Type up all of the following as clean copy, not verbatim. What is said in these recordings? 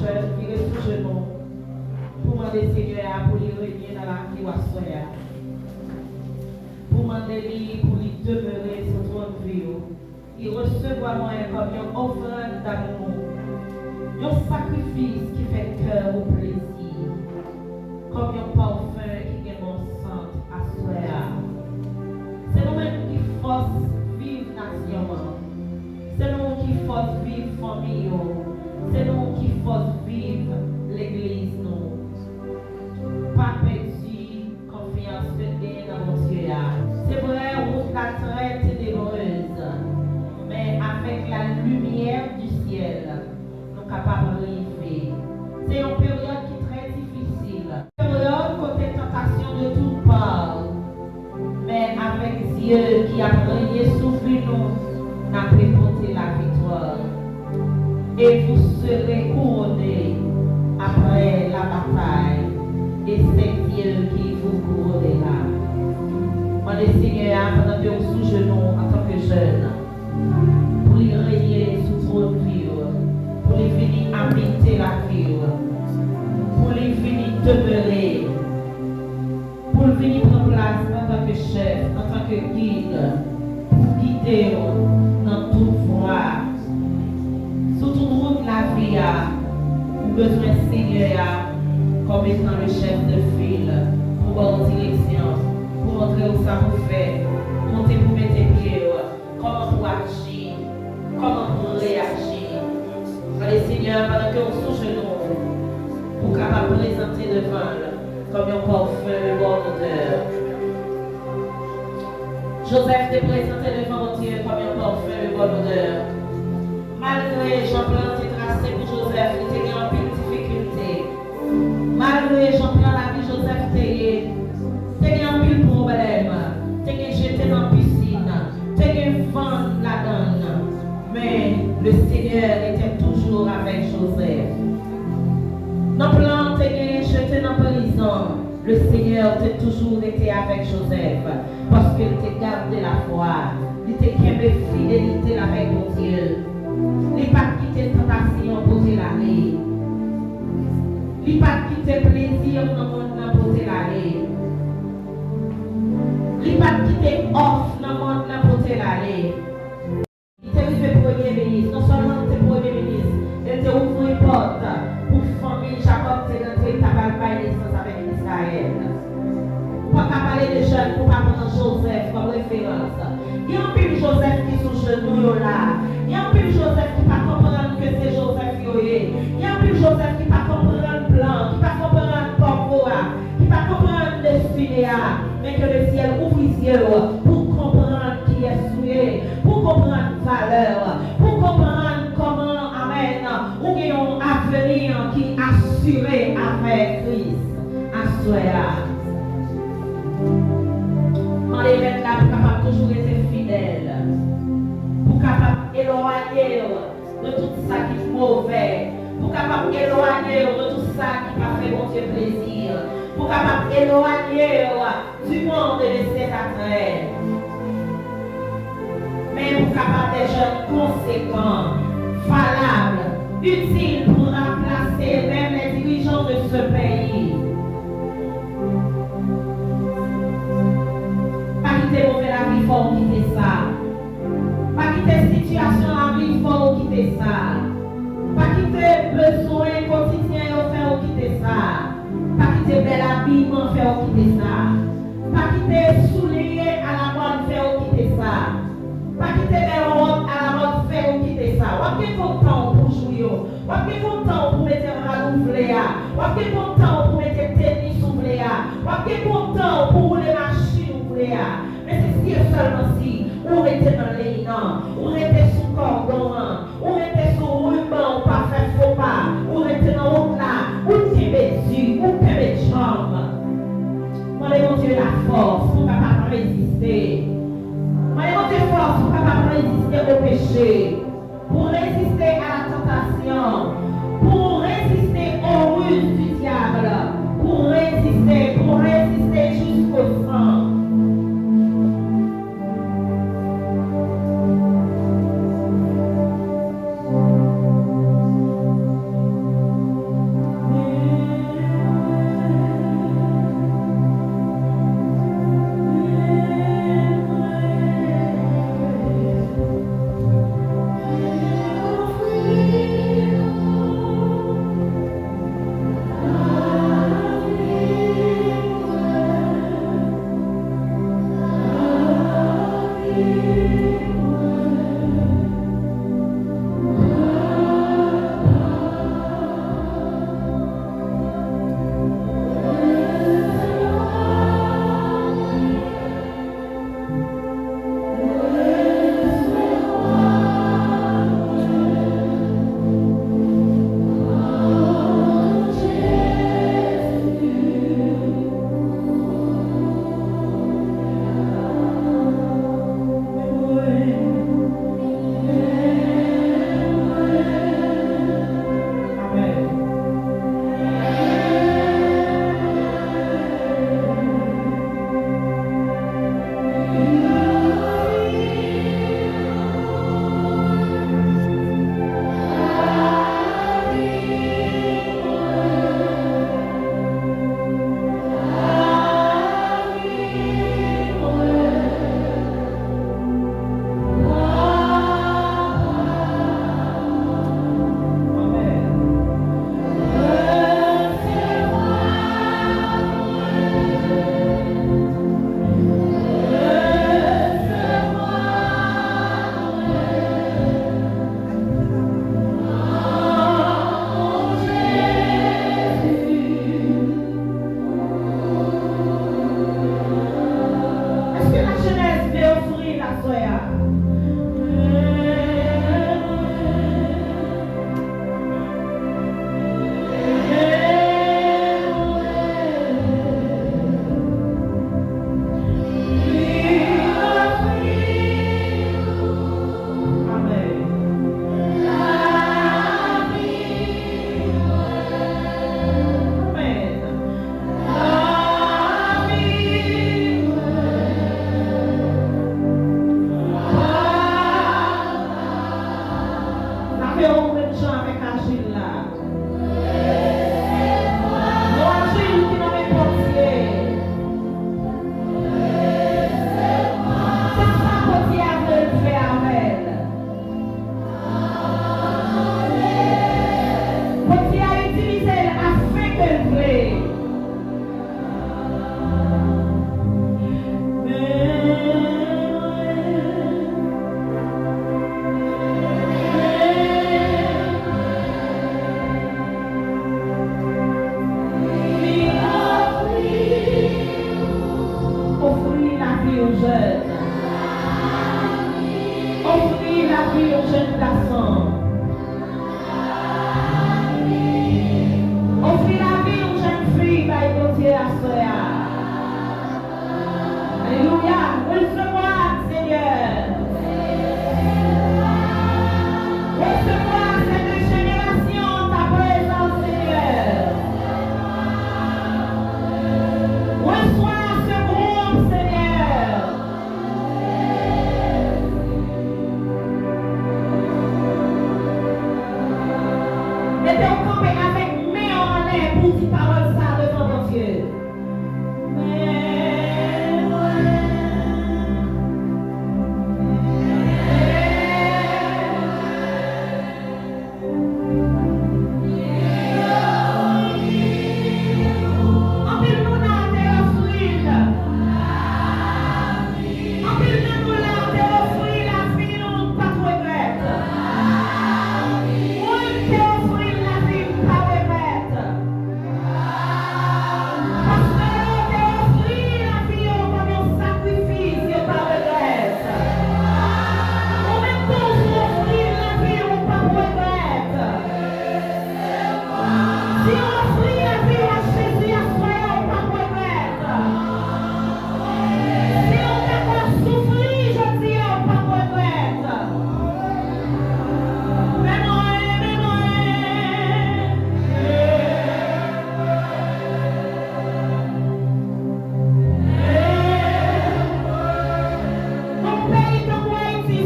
jeune, virer sous genou, pour demander Seigneur pour lui régner dans la vie à soi. Pour demander lui pour lui demeurer sur ton vie. Il recevra moi comme une offrande d'amour, un sacrifice qui fait cœur au plaisir, comme un parfum qui est bon sang à soi. C'est nous-mêmes qui force vivre nation. C'est nous qui force vivre famille. C'est nous qui force vivre l'église. Pas perdu confiance dans mon Dieu. C'est vrai, on la très ténébreuse. Mais avec la lumière du ciel, nous sommes capables de rêver. C'est une période qui est très difficile. Une période côté tentation de toutes parts. Mais avec Dieu qui a régné sur nous, nous avons préparé la victoire. Et vous serez couronnés après la bataille. Et c'est Dieu qui vous couronnera. Demandez Seigneur, pendant que vous sous genou en tant que jeune, pour lui régner sous votre vie, pour lui venir habiter la vie, pour lui venir demeurer, pour lui venir prendre place en tant que chef, en tant que guide, pour guider dans toute voie. Sur toute route de la vie, vous avez besoin de Seigneur comme étant le chef de file, pour votre direction, pour montrer où ça vous fait, montrer pour mettre pieds, comment vous agir, comment vous réagir. Allez Seigneur, pendant que vous sous genou, pour capable présenter devant comme un parfum, bon odeur. Joseph te présenté devant mon Dieu comme un parfum, bon odeur. Malgré Jean-Plan t'es tracé pour Joseph, il était en pile difficulté. Malgré Jean-Plan la vie Joseph t'es en pile problème, t'es jeté dans la piscine, t'es vent la donne. Mais le Seigneur était toujours avec Joseph. Dans le plan t'es jeté dans la prison, le Seigneur t'a toujours été avec Joseph parce qu'il t'a gardé la foi, il t'a gardé fidélité avec mon Dieu. Il n'a pas quitté tentation pour l'aller. Il n'a pas quitté plaisir dans le monde pour l'aller. Il n'a pas quitté offre dans le monde pour l'aller. Il t'a fait premier ministre. Non seulement il était premier ministre, il t'a ouvert une porte pour la famille Jacob t'es rentré ta bataille naissance avec Israël. Pour ne pas parler de jeunes, pour ne pas prendre Joseph comme référence. Il y a un peu de Joseph qui est sous genou là. Il y a un peu de Joseph qui ne peut pas comprendre que c'est Joseph qui est. Il y a un peu de Joseph qui ne peut pas comprendre le plan, qui ne peut pas comprendre le pourquoi, qui ne peut pas comprendre le destinée, mais que le ciel ouvre les yeux pour comprendre qui est souillé, pour comprendre la valeur, pour comprendre comment, amen, ou qu'il y a un avenir qui est assuré avec Christ. Assuré. Dans les mêmes là, pour capable toujours être fidèle, pour capable éloigner de tout ça qui est mauvais, pour capable éloigner de tout ça qui va faire mon Dieu plaisir, pour capable éloigner du monde et de ses attraits. Mais pour capable des jeunes conséquents, valables, utiles pour remplacer même les dirigeants de ce pays. Mauvais la vie, il faut quitter ça. Pas quitter situation la vie, il faut quitter ça. Pas quitter besoin quotidien, il faut quitter ça. Pas quitter bel habillement, il faut quitter ça. Pas quitter souliers à la mode, il faut quitter ça. Pas quitter belle robe à la mode, il faut quitter ça. On est content pour jouer. On est content pour mettre un renouvelé. On est content pour mettre tennis soufflé. On est content pour rouler machine ouvrée. Mais c'est seulement si on était dans les noms, on était sous cordon, on était sous ruban, on pas fait faux pas, on était dans l'autre là, on était dessus, on était de jambes. Moi, mon Dieu, la force pour capable résister. Moi, mon Dieu, force pour capable résister au péché, pour résister à la tentation, pour résister aux ruses du diable, pour résister jusqu'au sang. soya. Alléluia. Recevoir, Seigneur. Recevoir cette génération ta présence, Seigneur. Reçois ce groupe, Seigneur. Mettez-vous camper avec main en l'air pour dire parole ça devant mon Dieu.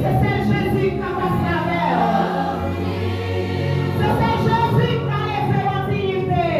C'est Jésus qui a fait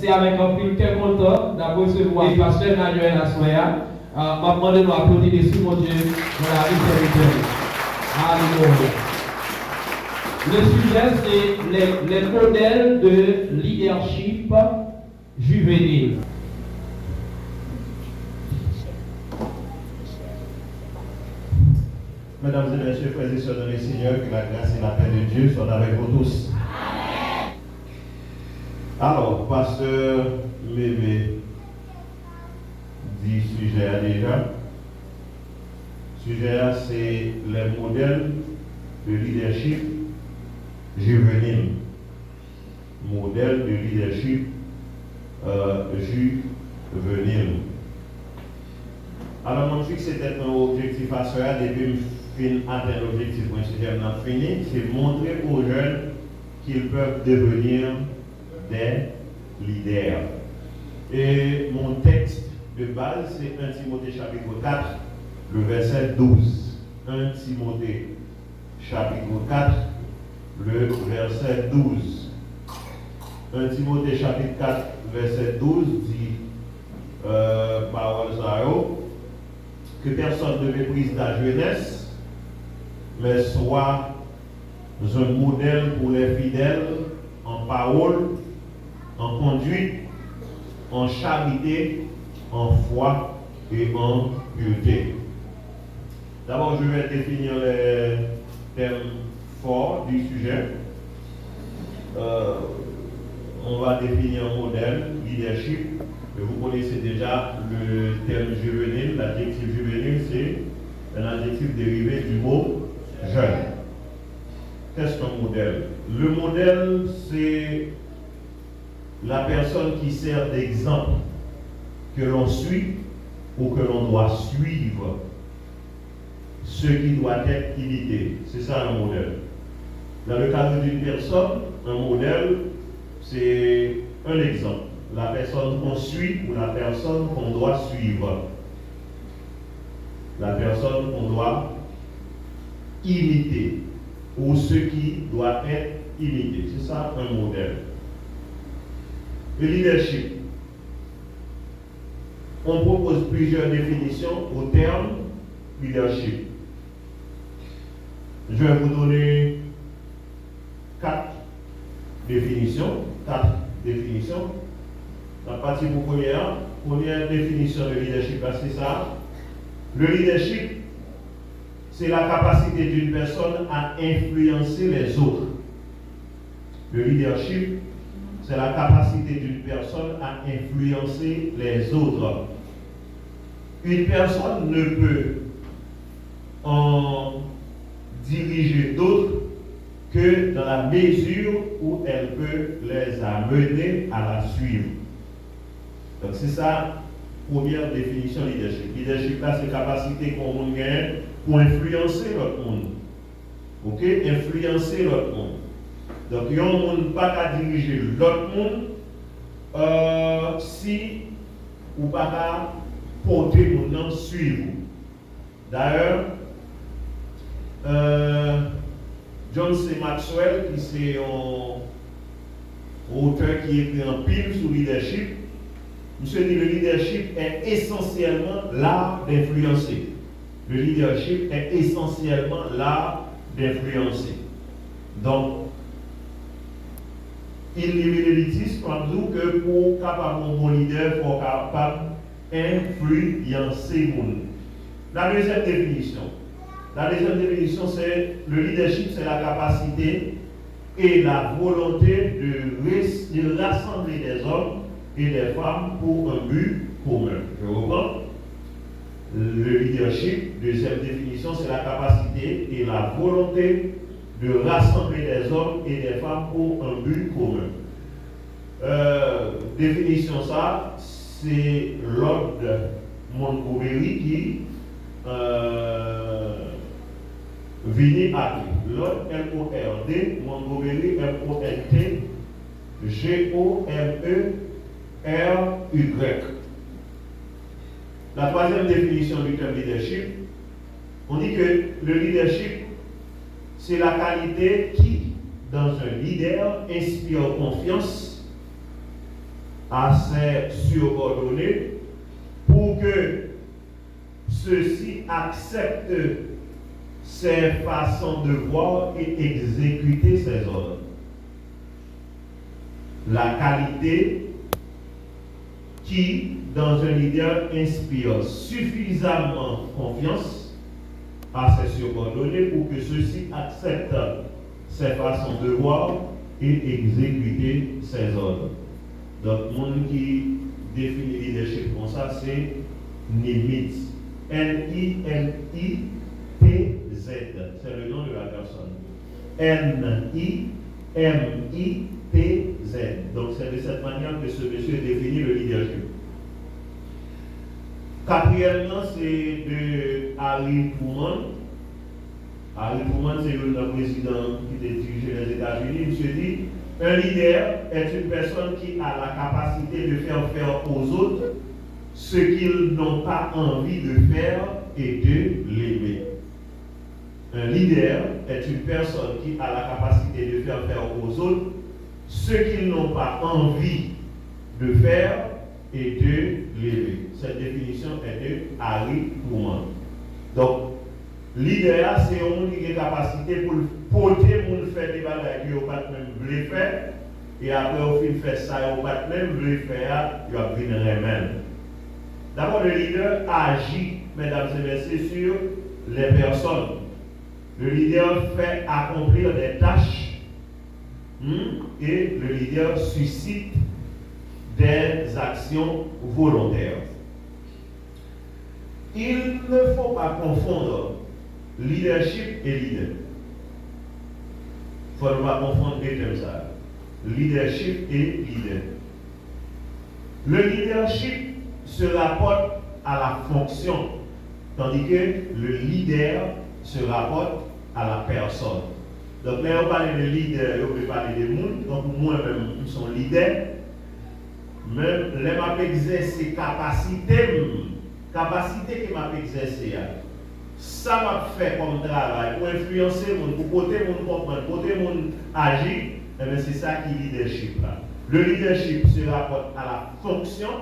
c'est avec un film très content d'avoir recevoir le pasteur Manuel Assoya. Je vais demander de applaudir dessus, mon Dieu, pour la vie spirituelle. Alléluia. Le sujet, c'est les modèles de leadership juvénile. Mesdames et messieurs, frères et sœurs dans le Seigneur, que la grâce et la paix de Dieu soient avec vous tous. Amen. Alors, pasteur Mémé dit sujet déjà. Sujet c'est les modèles de leadership juvénile. Modèle de leadership juvénile. Alors, mon fixe c'était un objectif à cela depuis atteindre l'objectif principal n'a fini, c'est montrer aux jeunes qu'ils peuvent devenir des leaders. Et mon texte de base, c'est 1 Timothée chapitre 4, le verset 12. 1 Timothée chapitre 4, le verset 12. 1 Timothée chapitre 4, verset 12 dit, parole que personne ne méprise la jeunesse, mais soit un modèle pour les fidèles en parole, en conduite, en charité, en foi et en pureté. D'abord, je vais définir les thèmes forts du sujet. On va définir un modèle, leadership. Vous connaissez déjà le terme juvénile. L'adjectif juvénile, c'est un adjectif dérivé du mot jeune. Qu'est-ce qu'un modèle? Le modèle, c'est la personne qui sert d'exemple, que l'on suit ou que l'on doit suivre, ce qui doit être imité. C'est ça un modèle. Dans le cadre d'une personne, un modèle, c'est un exemple. La personne qu'on suit ou la personne qu'on doit suivre. La personne qu'on doit imiter ou ce qui doit être imité. C'est ça un modèle. Le leadership. On propose plusieurs définitions au terme leadership. Je vais vous donner 4 définitions. La partie pour première définition de leadership, c'est ça. Le leadership, c'est la capacité d'une personne à influencer les autres. Le leadership, c'est la capacité d'une personne à influencer les autres. Une personne ne peut en diriger d'autres que dans la mesure où elle peut les amener à la suivre. Donc c'est ça, première définition leadership. Leadership là, c'est la capacité qu'on gagne pour influencer l'autre monde. Ok? Influencer l'autre monde. Donc il y a un monde pas qu'à diriger l'autre monde si ou pas qu'à porter le monde suivre. D'ailleurs, John C. Maxwell, qui c'est un auteur qui écrit en pile sur leadership, monsieur dit le leadership est essentiellement l'art d'influencer. Le leadership est essentiellement l'art d'influencer. Donc, il limite l'élitisme en disant que pour capable un bon leader, il faut capable influencer le monde. La deuxième définition. C'est le leadership, c'est la capacité et la volonté de rassembler des hommes et des femmes pour un but commun. Je reprends. Le leadership, deuxième définition, c'est la capacité et la volonté de rassembler des hommes et des femmes pour un but commun. Définition ça, c'est Lord Montgomery qui Vini à Lord L-O-R-D, Montgomery M-O-N-T, G-O-M-E-R-Y. La troisième définition du terme leadership, on dit que le leadership, c'est la qualité qui, dans un leader, inspire confiance, à ses subordonnés pour que ceux-ci acceptent ses façons de voir et exécuter ses ordres. La qualité qui, dans un leader, inspire suffisamment confiance à ses subordonnés pour que ceux-ci acceptent ses façons de voir et exécuter ses ordres. Donc, le monde qui définit le leadership comme ça, c'est Nimitz. N-I-M-I-T-Z. C'est le nom de la personne. N-I-M-I-T-Z. Donc, c'est de cette manière que ce monsieur définit le leadership. Quatrièmement, c'est de Harry Truman. Harry Truman, c'est le président qui dirigeait les États-Unis. Il se dit, un leader est une personne qui a la capacité de faire aux autres ce qu'ils n'ont pas envie de faire et de l'aimer. Un leader est une personne qui a la capacité de faire aux autres ce qu'ils n'ont pas envie de faire et de l'aimer. Cette définition est de Harry Truman. Donc, leader, c'est un monde qui a la capacité pour porter pour faire des bagages qui n'ont pas même voulu faire. Et après, au fin de faire ça, ils n'ont pas même voulu faire, ils vont venir même. D'abord, le leader agit, mesdames et messieurs, sur les personnes. Le leader fait accomplir des tâches et le leader suscite des actions volontaires. Il ne faut pas confondre leadership et leader. Il ne faut pas confondre deux termes ça. Leadership et leader. Le leadership se rapporte à la fonction, tandis que le leader se rapporte à la personne. Donc là, on parle de leader, on peut parler de monde, donc moi-même, je suis leader. Même les m'a exercer capacité que m'a exercer, ça m'a fait comme travail pour influencer le monde, pour porter mon comprendre, pour porter mon agir, c'est ça qui est leadership là. Le leadership se rapporte à la fonction,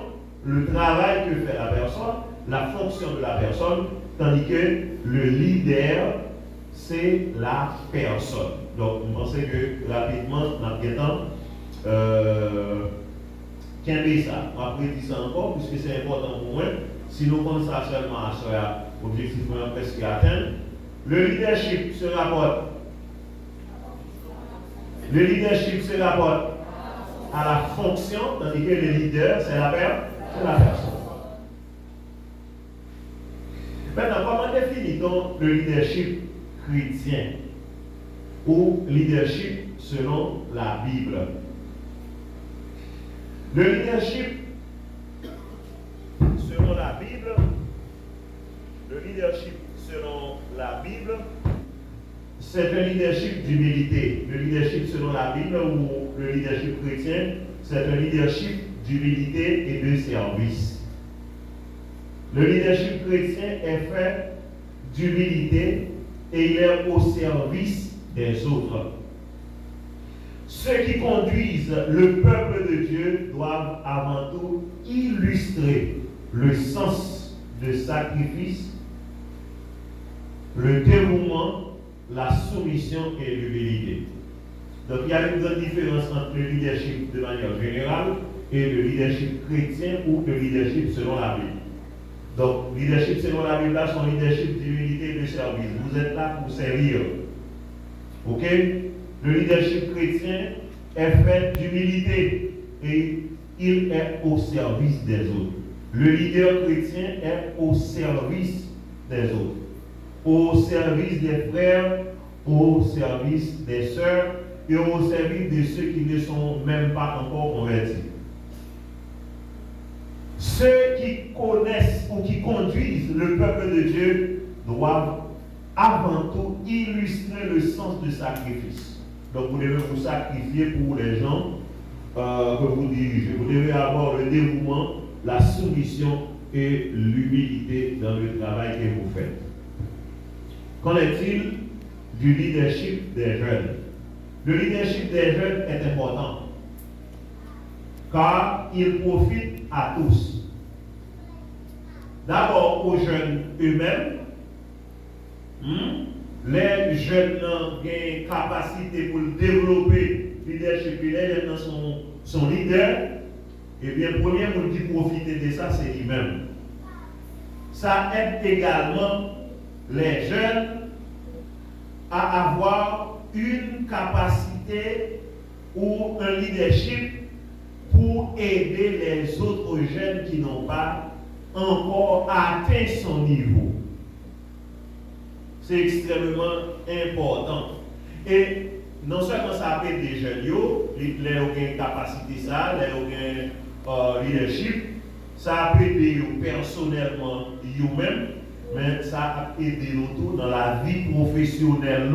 le travail que fait la personne, la fonction de la personne, tandis que le leader, c'est la personne. Donc, vous pensez que rapidement, dans le temps, qu'un ça, après dire ça encore, puisque c'est important pour moi, si nous pensons ça seulement à ce objectif presque atteint, le leadership se rapporte à la fonction, tandis que le leader, c'est la personne. Maintenant, comment définit-on le leadership chrétien ou leadership selon la Bible? Le leadership selon la Bible, c'est un leadership d'humilité. Le leadership selon la Bible ou le leadership chrétien, c'est un leadership d'humilité et de service. Le leadership chrétien est fait d'humilité et il est au service des autres. Ceux qui conduisent le peuple de Dieu doivent avant tout illustrer le sens de sacrifice, le dévouement, la soumission et l'humilité. Donc il y a une grande différence entre le leadership de manière générale et le leadership chrétien ou le leadership selon la Bible. Donc, leadership selon la Bible, c'est un leadership d'humilité et de service. Vous êtes là pour servir. Ok? Le leadership chrétien est fait d'humilité et il est au service des autres. Le leader chrétien est au service des autres. Au service des frères, au service des sœurs et au service de ceux qui ne sont même pas encore convertis. Ceux qui connaissent ou qui conduisent le peuple de Dieu doivent avant tout illustrer le sens du sacrifice. Donc vous devez vous sacrifier pour les gens que vous dirigez. Vous devez avoir le dévouement, la soumission et l'humilité dans le travail que vous faites. Qu'en est-il du leadership des jeunes? Le leadership des jeunes est important. car il profite à tous. D'abord aux jeunes eux-mêmes. Les jeunes ont une capacité pour développer le leadership, les jeunes sont leaders. Et bien, le premier monde qui profite de ça, c'est lui-même. Ça aide également les jeunes à avoir une capacité ou un leadership pour aider les autres jeunes qui n'ont pas encore atteint son niveau. C'est extrêmement important. Et non seulement ça peut aider les jeunes, les ont une capacité, ça, les ont un leadership, ça peut aider personnellement eux-mêmes, mais ça peut aider nous tous dans la vie professionnelle.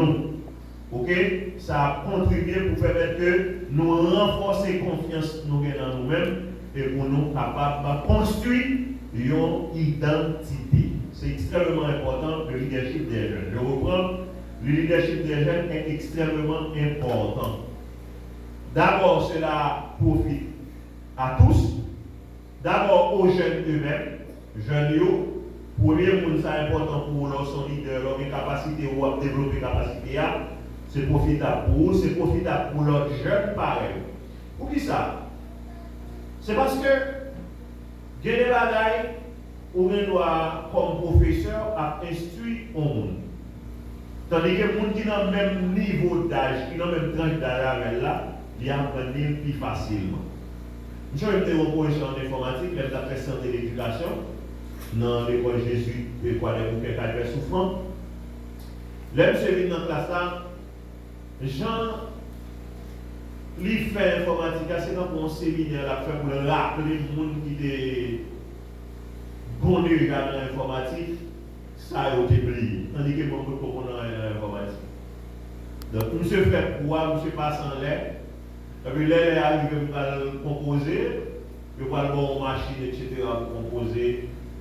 Ok? Ça a contribué pour faire que nous renforcer confiance nous dans nous-mêmes et pour nous capables de construire une identité. C'est extrêmement important le leadership des jeunes. Je reprends, le leadership des jeunes est extrêmement important. D'abord, cela profite à tous. D'abord aux jeunes eux-mêmes. Jeunes, premier monde, c'est important pour leur son leader, leur capacité ou à développer capacité. C'est profitable pour eux, c'est profitable pour leurs jeunes pareils. Pour qui ça? C'est parce que il y a des bagailles où on doit, comme professeur, instruire au monde. Tandis que les gens qui ont le même niveau d'âge, qui ont le même tranche d'âge là, ils apprennent plus facilement. Je vais me reprocher en informatique, même d'après santé et l'éducation, dans l'école Jésus, l'école des bouquets très souffrant. Là, je suis dans la classe là, Jean, lui fait informatique, c'est quand on séminaire là, fait pour le rappeler les gens qui étaient bons déjà dans l'informatique, ça a été oublié. Tandis que beaucoup de gens dans l'informatique. Donc, monsieur fait quoi, monsieur passe en l'air, et puis là, il arrive à composer, il va avoir une machine, etc., pour composer,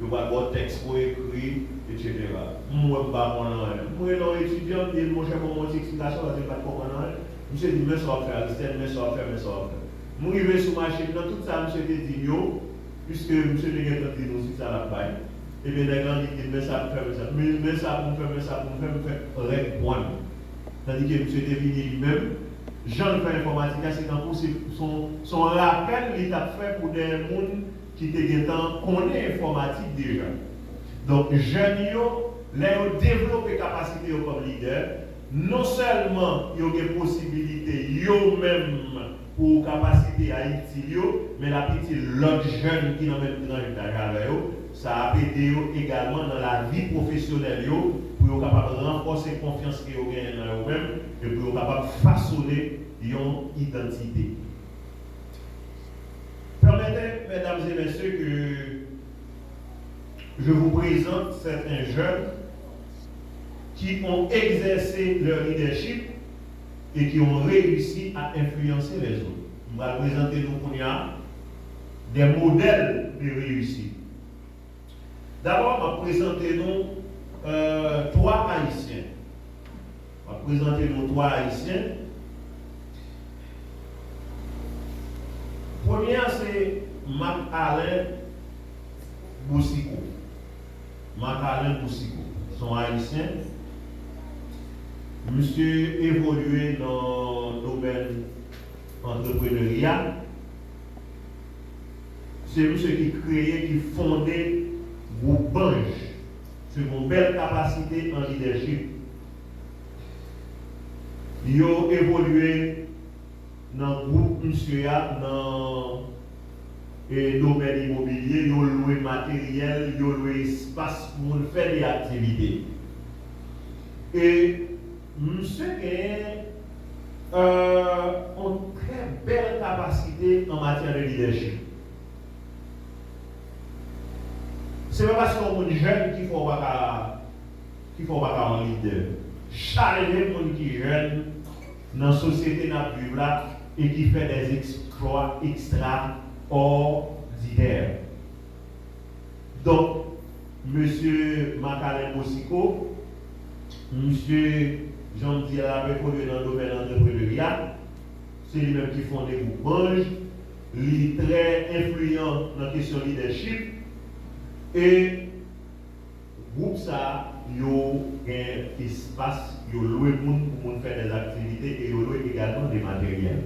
il va avoir un texte pour écrire, etc. Moi, je ne sais pas comment. Moi, je suis étudiant, je mon cher pour mon explication, je ne sais pas comment. Monsieur dit, mais ça va faire, mais ça va faire, mais ça va faire. Moi, je vais sur la machine, dans tout ça, monsieur dit, puisque monsieur ne gagne pas de nous, si ça la paille. Et bien, les gens disent, mais ça pour faire, mais ça, mais ça pour faire, mais ça pour faire, règle point. Tandis que monsieur est venu lui-même, Jean fait informatique, c'est quand son rappel, il a fait pour des gens qui connaissent informatique déjà. Donc, jeunes, les ont développé capacité comme leader, non seulement ils ont des possibilités eux-mêmes pour capacité à utiliser, mais la petite l'autre jeune qui n'a même pas d'âge, ça a aidé également dans la vie professionnelle pour être capable de renforcer la confiance qu'ils ont gagnée dans eux-mêmes et pour être capable de façonner une identité. Permettez, mesdames et messieurs, que je vous présente certains jeunes qui ont exercé leur leadership et qui ont réussi à influencer les autres. Je vais présenter nous des modèles de réussite. D'abord, je vais présenter nous 3 Haïtiens. Je vais présenter nous 3 Haïtiens. Premier, c'est Marc-Alain Boussico. Marc-Alain Boussico. Son haïtien. Monsieur évolué dans le domaine entrepreneurial. C'est monsieur qui créait, qui fondait groupe Bange. C'est une belle capacité en leadership. Il a évolué dans le groupe monsieur dans le domaine immobilier, il a loué matériel, il a loué espace pour faire des activités. Et monsieur a une très belle capacité en matière de leadership. Ce n'est pas parce qu'on est jeune qu'il faut pas un leader. Chaque monde qui est jeune dans la société et qui fait des exploits extraordinaires. Donc, M. Marc-Alain Boussico, M. Jean-Pierre Lapéco dans le domaine entrepreneurial, c'est lui-même qui fonde le groupe Bange. il est très influent dans la question leadership. Et groupe ça, il y a un espace, il y a loué pour faire des activités et il y a loué également des matériels.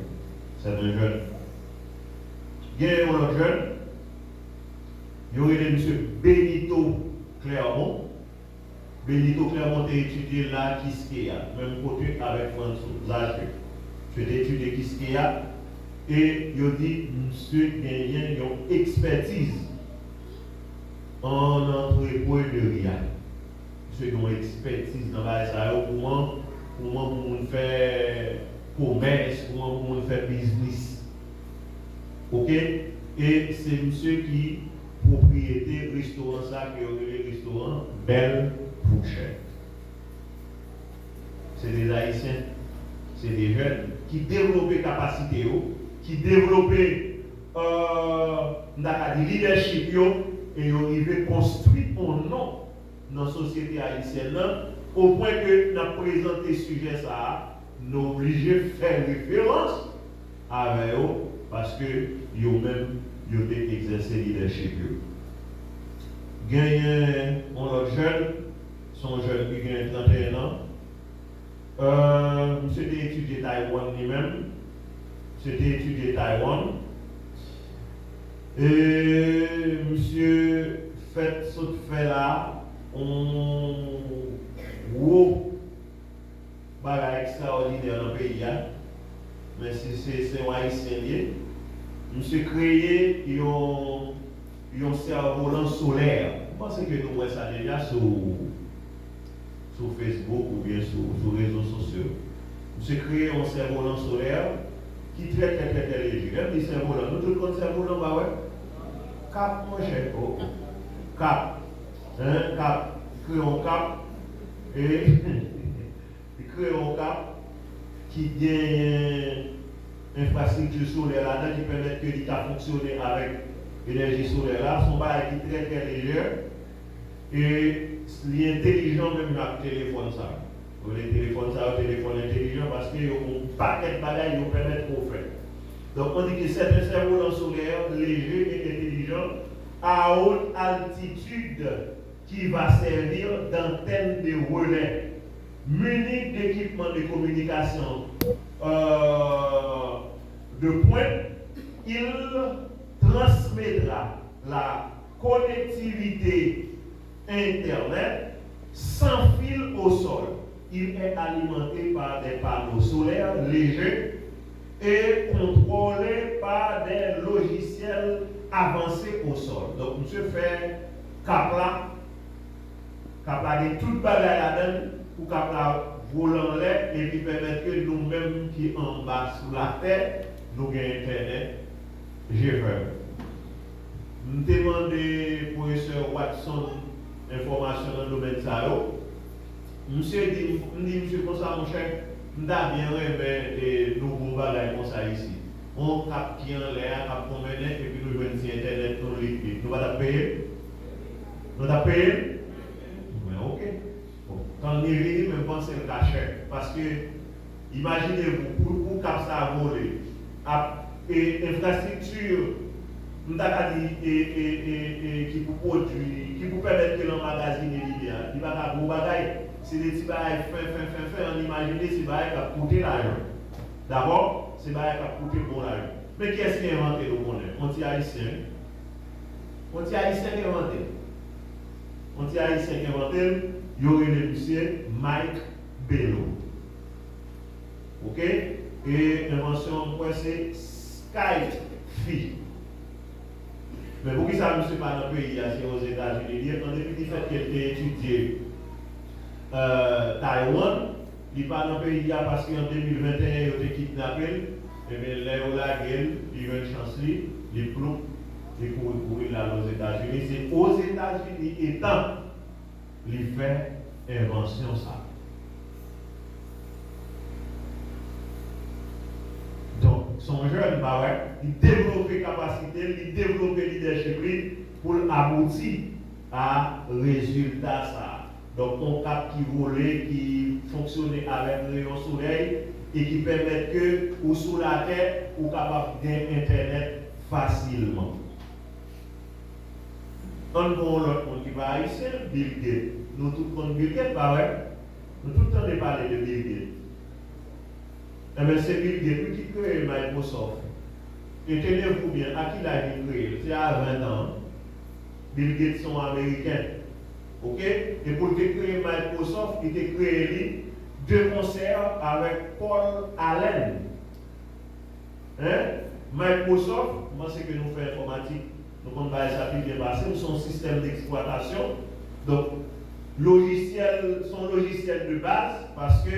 C'est un jeune. Il y a un autre jeune, il y a M. Benito Clermont. Benito Clermont a étudié là Kiskeya, même côté avec François. Tu as étudié Kiskeya et il a dit monsieur gagne une expertise en entrepreneuriat. Monsieur a une expertise dans la ça comment faire commerce, comment faire business. OK? Et c'est monsieur qui propriété restaurant ça qui est le restaurant Belle Fourchette. C'est des Haïtiens, c'est des jeunes qui développent des capacités, qui développent leadership et ils arrivent à construire un nom dans la société haïtienne au point que nous avons présenté ce sujet ça, nous sommes obligés de faire référence avec eux parce que eux-mêmes ils ont exercé le leadership. Gagné un autre jeune, son jeune qui gagne 31 ans. Monsieur a étudié Taïwan lui-même. Monsieur a étudié Taïwan. Et monsieur fait ce qu'il fait là, on gros bagage extraordinaire dans le pays. Mais c'est un haïtien. Monsieur créé un cerf-volant solaire. Je pense que nous voyons ça déjà sur Facebook ou bien sur les réseaux sociaux. Monsieur créé un cerf-volant solaire qui est très léger. Même les cerfs-volants, nous tous les cerfs-volants, bah ouais. Cap, mon cher. Oh. Cap. Cap. Il crée un cap. Et il crée un cap qui gagne infrastructure solaire là-dedans qui permet que l'État fonctionne avec l'énergie solaire là. Son bail qui est très léger. Et il est intelligent même avec le téléphone ça. Les téléphones ça, le téléphone intelligent parce qu'il y a un paquet de bagages qui permettent de faire. Donc on dit que c'est un cerf-volant solaire léger et intelligent à haute altitude qui va servir d'antenne de relais muni d'équipements de communication de pointe. Il transmettra la connectivité Internet sans fil au sol. Il est alimenté par des panneaux solaires légers et contrôlé par des logiciels avancés au sol. Donc, monsieur fait Capla de toute bagaille là-dedans pour Capla volant l'air et qui permet que nous-mêmes qui en bas sous la terre, nous gagnons Internet. J'ai peur. Nous demandons au professeur Watson information dans le domaine de ça. Monsieur dit, monsieur, comme ça, mon cher, nous avons bien aimé de nouveaux bagages comme ça ici. On cap qui en l'air, cap convenait, et puis nous jouons sur Internet, nous liquide. Nous allons payer. Nous allons payer. Mais ok. Bon. Quand on est venu, même penser le cachet. Parce que, imaginez-vous, pour cap ça voler, et infrastructure, nous avons dit, qui vous produit, qui vous permet que l'emmagasiner l'idéal. Il va y avoir des bagages. C'est des petits bagages on imagine ces bagages qui ont coûté l'argent. D'abord, ces bagages qui ont coûté bon l'argent. Mais qui est-ce qui a inventé le bonheur? On dit haïtien. On dit haïtien qui a inventé. On dit haïtien qui a inventé. Il y aurait le monsieur Mike Bello. Ok? Et l'invention, c'est Skype. Mais pour qui ça ne pas dans le pays, c'est aux États-Unis. En dépit du fait qu'elle a étudié Taïwan, il n'est pas dans le pays parce qu'en 2021, il a été kidnappé. Et bien, là, il a une chance, il ploue, il courir là aux États-Unis. C'est aux États-Unis étant, il fait invention ça. Donc, son jeune, bah ouais, il développe capacité, il développe leadership pour aboutir à résultat ça. Donc, on cap qui volait, qui fonctionnait avec le rayon soleil et qui permet que, ou sous la terre, ou capable d'un Internet facilement. On prend l'autre monde qui va haïtien, Bill Gates. Nous tous connaissons Bill Gates, pas vrai? Nous tout le temps de parler de Bill Gates. Eh bien, c'est Bill Gates qui crée Microsoft. Et tenez-vous bien, à qui l'a créé? C'est à 20 ans. Bill Gates sont américains. Ok? Et pour créer Microsoft, il a créé deux concerts avec Paul Allen. Hein? Microsoft, moi c'est que nous faisons informatique, nous comptons ça bien passé, nous sommes un système d'exploitation. Donc, son logiciel de base, parce que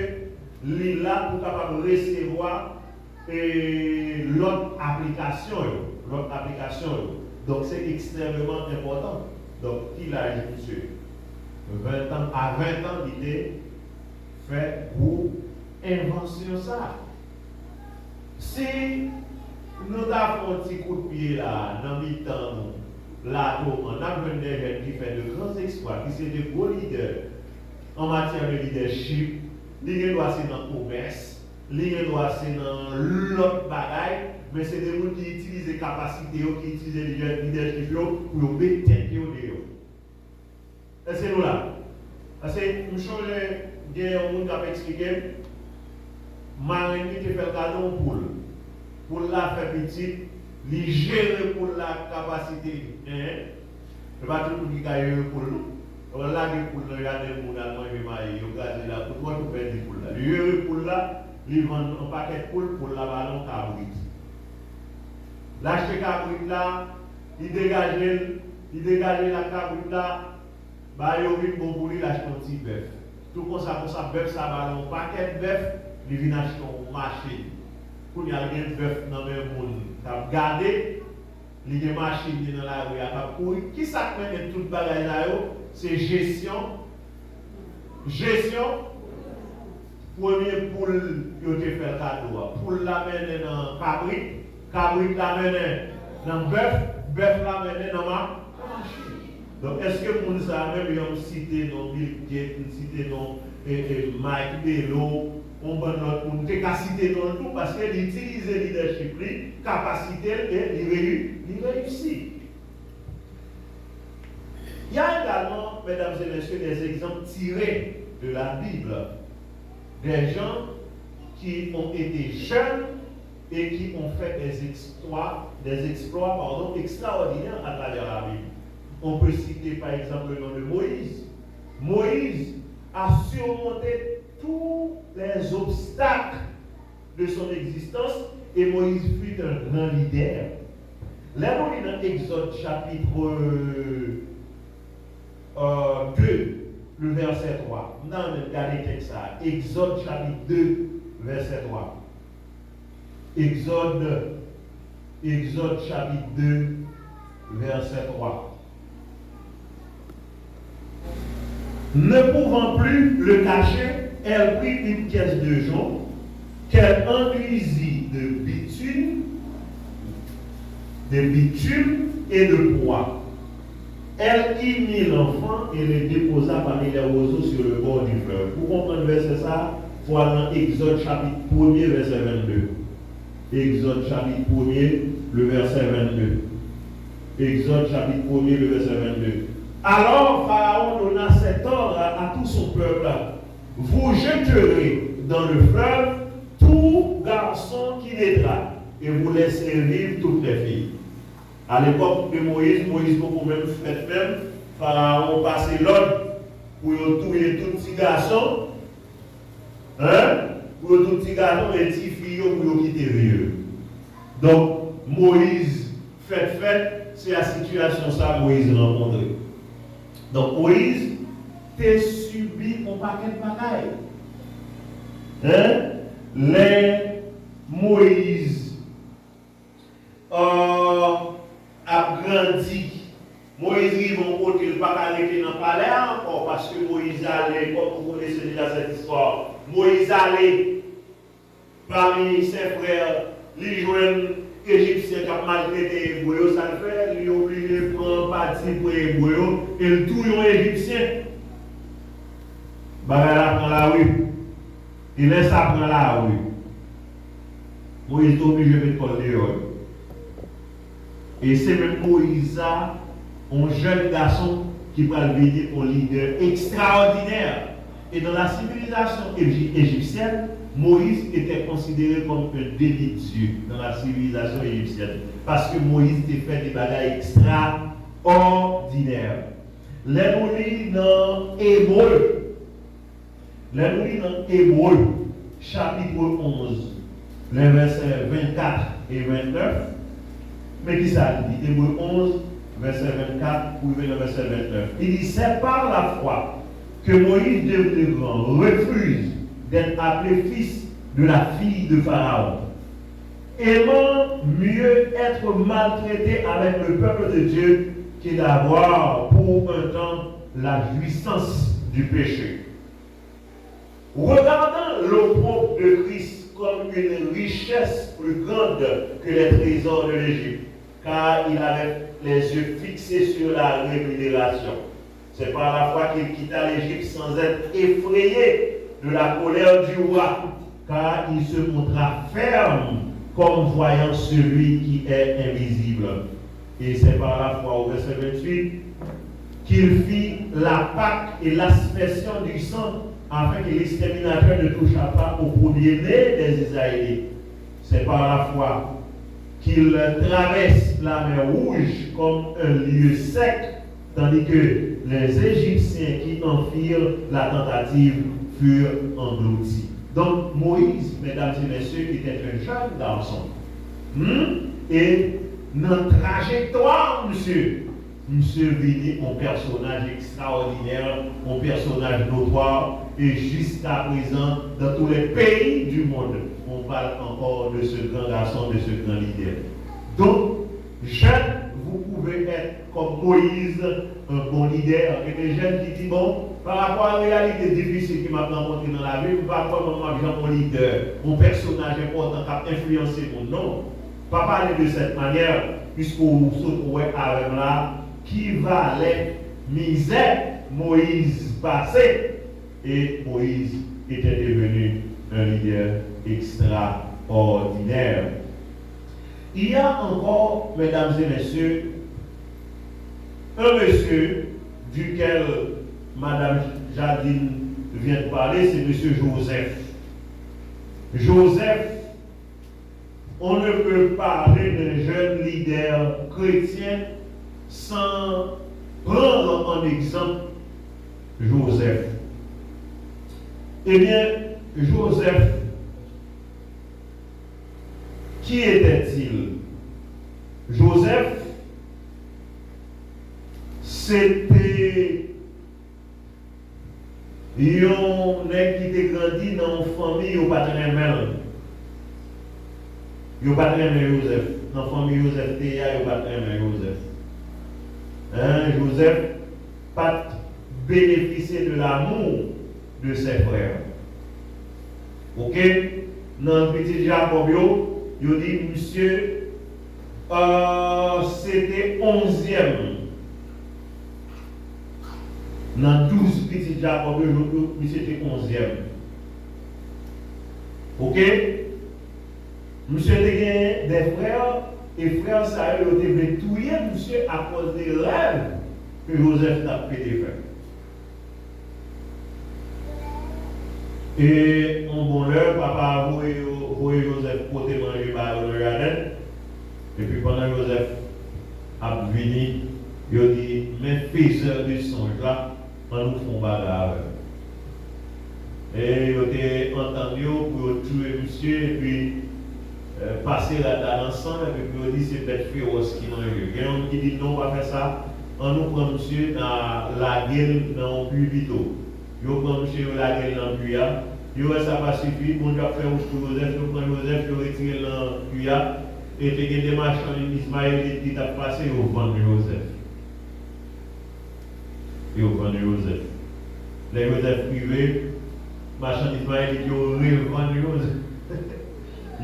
il est là pour capable recevoir l'autre application. Donc, c'est extrêmement important. Donc, qui l'a dit, monsieur? 20 ans, à 20 ans, il était fait pour invention ça. Si nous avons un petit coup de pied là, dans le temps, là, on a besoin des jeunes qui font de grands exploits, qui sont de gros leaders en matière de leadership, les doit c'est dans le commerce, les doit c'est dans l'autre bagaille, mais c'est des gens qui utilisent les capacités, qui utilisent le leadership pour mettre tête de eux. Et c'est nous là. Parce que nous changeons, il y a un monde qui a expliqué, Marine qui fait le cadeau pour pour la faire petite, les gérer pour la capacité. Ne pas tout le monde qui a eu pour nous. On l'a dit pour nous, regarder le monde à manger maïs, on a là pour toi, tout faire pour là. Les pour là, ils vendent un paquet de poules pour la ballon cabrit. L'acheter cabrit là, il dégage la cabrit là, bah il y a une bonne pour lui, l'acheter un petit bœuf. Tout comme ça, bœuf, ça va un paquet de bœuf, il vient acheter au marché. Pour y a un bœuf dans le même monde, tu as gardé, il y a une machine dans la rue, tu as qui s'appelle tout le bagage là, c'est gestion. Premier poule qui a fait le cadeau. Poule l'amène dans cabrit l'amène dans bœuf l'amène dans ma machine. Donc est-ce que pour ça même, ils ont cité dans Bill Gates, cité dans Mike Bello, on va nous citer dans le tout parce qu'il utilise le leadership, capacité et il réussit. Il y a également, mesdames et messieurs, des exemples tirés de la Bible. Des gens qui ont été jeunes et qui ont fait des exploits extraordinaires à travers la Bible. On peut citer par exemple le nom de Moïse. Moïse a surmonté tous les obstacles de son existence et Moïse fut un grand leader. Là, on est dans Exode chapitre 2, le verset 3. Non, regardez ça. Exode chapitre 2, verset 3. Exode chapitre 2, verset 3. Ne pouvant plus le cacher, elle prit une pièce de jonc qu'elle enduisit de bitume et de bois. Elle y mit l'enfant et le déposa parmi les roseaux sur le bord du fleuve. Pour comprendre le verset ça, il faut aller dans Exode chapitre 1er, verset 22. Exode chapitre 1er, le verset 22. Exode chapitre 1er, le verset 22. Alors Pharaon donna cet ordre à tout son peuple. Vous jeterez dans le fleuve tout garçon qui naîtra et vous laisserez vivre toutes les filles. À l'époque de Moïse beaucoup même fait même, Pharaon passait l'ordre pour tuer tout petit garçon, pour tout petit garçon et petits filles pour quitter vieux. Donc Moïse fait, c'est la situation ça Moïse rencontré. Donc Moïse t'a subi un paquet de bagailles. Les Moïse a grandi. Moïse il va côté le pas arrêter dans le palais encore parce que Moïse allait, comme vous connaissez déjà cette histoire, Moïse allait parmi ses frères, les jeunes Égyptiens qui ont maltraité les Hébreux, ça le fait, il est obligé de prendre parti pour les Hébreux et le tout les Égyptiens. Bagala prend la rue. Il laisse ça prendre la rue. Moïse est obligé de mettre le dehors. Et c'est même Moïse, un jeune garçon qui va devenir un leader extraordinaire. Et dans la civilisation égyptienne, Moïse était considéré comme un demi-dieu dans la civilisation égyptienne. Parce que Moïse était fait des bagailles extraordinaires. Les mots dans Hébreu, chapitre 11, les versets 24 et 29. Mais qui ça dit? Hébreu 11, verset 24 ou le verset 29. Il dit, c'est par la foi que Moïse devenu grand refuse d'être appelé fils de la fille de Pharaon, aimant mieux être maltraité avec le peuple de Dieu que d'avoir pour un temps la jouissance du péché. Regardant l'opprobre de Christ comme une richesse plus grande que les trésors de l'Égypte, car il avait les yeux fixés sur la rémunération. C'est par la foi qu'il quitta l'Égypte sans être effrayé de la colère du roi, car il se montra ferme comme voyant celui qui est invisible. Et c'est par la foi, au verset 28, qu'il fit la Pâque et l'aspersion du sang, afin que l'exterminateur ne touchât pas au premier-né des Israélites. C'est par la foi qu'il traverse la mer Rouge comme un lieu sec, tandis que les Égyptiens qui en firent la tentative furent engloutis. Donc Moïse, mesdames et messieurs, était un jeune garçon. Et notre trajectoire, monsieur vit un personnage extraordinaire, un personnage notoire, et jusqu'à présent, dans tous les pays du monde, on parle encore de ce grand garçon, de ce grand leader. Donc, jeunes, vous pouvez être comme Moïse, un bon leader, et des jeunes qui disent, bon, par rapport à la réalité difficile qui m'a rencontré dans la vie, pas comme mon leader, mon personnage important qui a influencé mon nom. Pas parler de cette manière, puisque vous trouvez avec là, qui va aller misère Moïse passé, et Moïse était devenu un leader extraordinaire. Il y a encore, mesdames et messieurs, un monsieur duquel Madame Jadine vient de parler, c'est monsieur Joseph. Joseph, on ne peut parler d'un jeune leader chrétien sans prendre en exemple Joseph. Eh bien, Joseph, qui était-il? Joseph, c'était un nègre qui était grandi dans une famille au patrimoine. Il n'y a pas de Joseph. Dans la famille Joseph, il n'y a pas de Joseph. Joseph pas bénéficié de l'amour de ses frères. Ok? Dans le petit Jacob, il dit, monsieur, c'était 11e. Dans 12 petits Jacob, monsieur était 11e. Ok? Monsieur était des frères, et frères, ça a été tué, monsieur, à cause des rêves que Joseph a fait des frères. Et en bon heure, papa a voué Joseph pour te manger par le jardin. Et puis pendant Joseph a venu, il a dit, mes faiseurs du songe là, on nous font bagarre. Et il a entendu pour tuer monsieur, et puis passer la dalle ensemble, et puis il a dit, c'est bête féroce qui mange. Il y a un qui dit, non, on va faire ça, on nous prend monsieur dans la gueule, dans le puits vito. Yo prend monsieur la gueule dans le puits, yo ça va suffire, bon Dieu fait pour Joseph, yo prend Joseph, yo retire dans le puits, et puis il y a des marchands Ismaël qui t'a passé, yo vend Joseph. Yo vend Joseph. Les Joseph privés, marchands Ismaël qui ont revendu Joseph.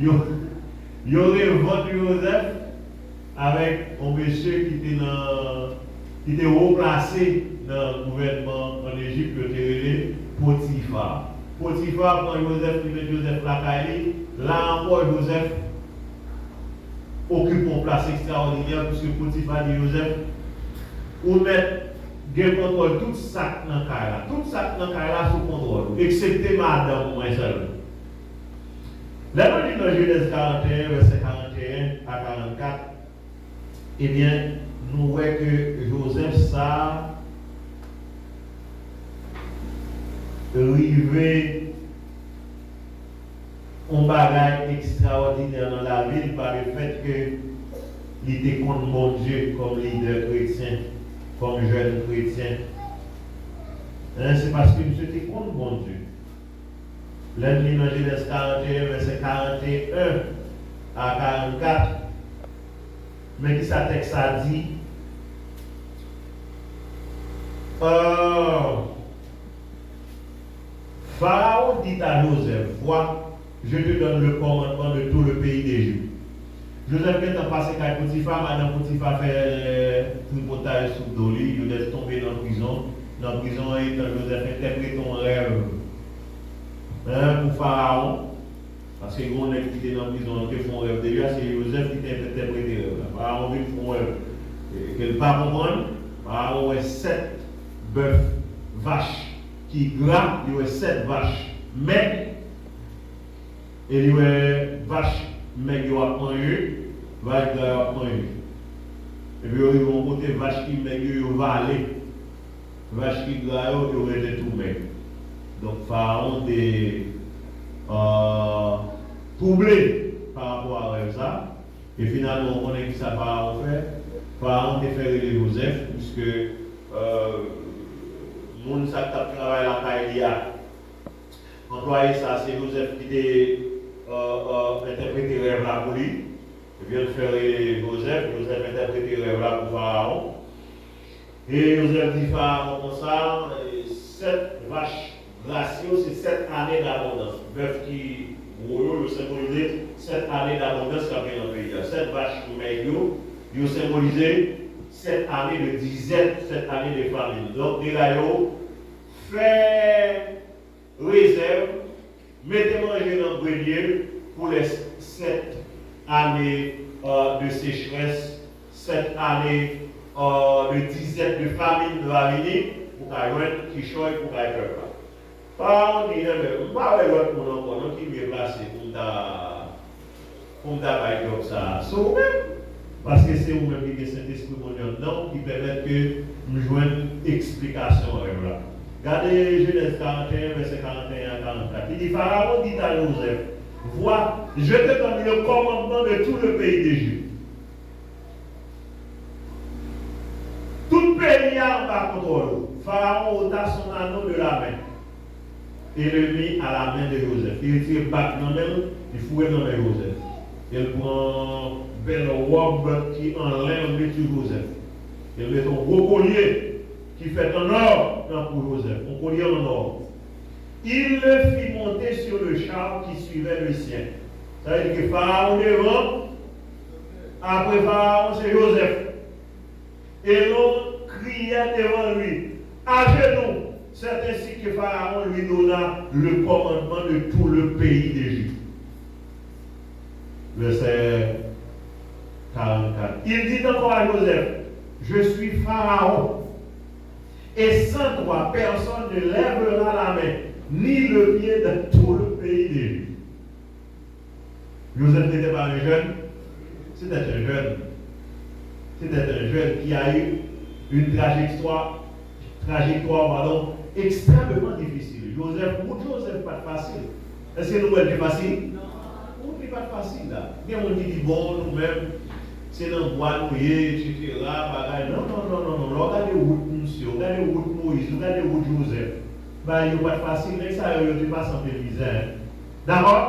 Yo revendu Joseph avec un monsieur qui était haut placé dans le gouvernement en Égypte, qui était relé Potiphar. Potiphar prend Joseph, il met Joseph la caille. Là encore, Joseph occupe une place extraordinaire puisque Potiphar dit Joseph, ou mettre gen contrôle tout ça dans la tout ça dans la sous contrôle, excepté madame, moi seul. Là, on dit dans Genèse 41, verset 41 à 44, eh bien, nous voyons que Joseph, ça, arrivé un bagage extraordinaire dans la ville par le fait qu'il était contre mon Dieu comme leader chrétien, comme jeune chrétien. C'est parce que nous étions contre mon Dieu. L'ennemi dans Genèse 41, verset 41 à 44, mais qui ça texte a dit, Pharaon dit à Joseph, vois, je te donne le commandement de tout le pays d'Égypte. Joseph est passé par Potiphar, madame Potiphar fait tripotage sous Doli, il est tombé dans la prison. Dans la prison, Joseph interprète un rêve pour Pharaon, parce que les gens qui étaient dans la prison, qui font un rêve de lui, c'est Joseph qui interprète le rêve. Pharaon veut faire un rêve. Qu'elle ne pas comprendre, Pharaon a 7 bœufs, vaches, qui gras, il y a 7 vaches, mais il y a vaches, mais il y a manger, vaches gras, manger. Et puis ils vont côté vaches qui maigre, ils vont aller. Vaches qui gras, ils vont être tout maigre. Donc Pharaon est troublé par rapport à ça. Et finalement, on connaît qui ça Pharaon fait. Pharaon a fait Joseph, puisque moun sa tap travail la Kaïlia. Employé ça, c'est Joseph qui a interprété rêve là pour lui. Il vient de faire Joseph a interprété rêve là pour Pharaon. Et Joseph dit Pharaon comme ça, 7 vaches gracieuses, c'est 7 années d'abondance. Bœuf qui roule, il symbolise 7 années d'abondance qui a fait dans le pays. 7 vaches maigres, il symbolise 7 années de disette, 7 années de famine. Donc, les gars, fait réserve, mettez manger dans le grenier pour les 7 années de sécheresse, 7 années de disette de famine de l'avenir, pour qu'il qui choisit pour qu'il faire ça. Pharaon dit, mais je ne pas voir pour nous, qui est placé pour faire ça. C'est vous-même. Parce que c'est vous-même qui avez Saint-Esprit non, qui permet que nous jouions une explication à là. Regardez Genèse 41, verset 41 à 44. Il dit Pharaon dit à Joseph, vois, je te donne le commandement de tout le pays d'Égypte. Tout pays a par contrôle. Pharaon ôta son anneau de la main et le mit à la main de Joseph. Il tire bac dans la main, il fouille dans la main de Joseph. Il prend belle robe qui en lin met sur Joseph. Il met un gros collier qui fait en or pour Joseph, un collier en or. Il le fit monter sur le char qui suivait le sien. Ça veut dire que Pharaon devant, après Pharaon c'est Joseph. Et l'on criait devant lui, à genoux. C'est ainsi que Pharaon lui donna le commandement de tout le pays d'Égypte. Verset 44. Il dit encore à Joseph, je suis Pharaon, et sans toi, personne ne lèvera la main, ni le pied de tout le pays d'Égypte. Joseph n'était pas un jeune, c'était un jeune. C'était un jeune qui a eu une trajectoire extrêmement difficile. Joseph pas facile. Est-ce que nous sommes facile? Non. Nous pas facile là. Il y a des gens qui disent bon, nous-mêmes, c'est dans le bois, etc. Non. Regardez où monsieur, regardez où Moïse, regardez où Joseph. Il n'est pas facile, mais ça, il ne pas sans misère. D'accord?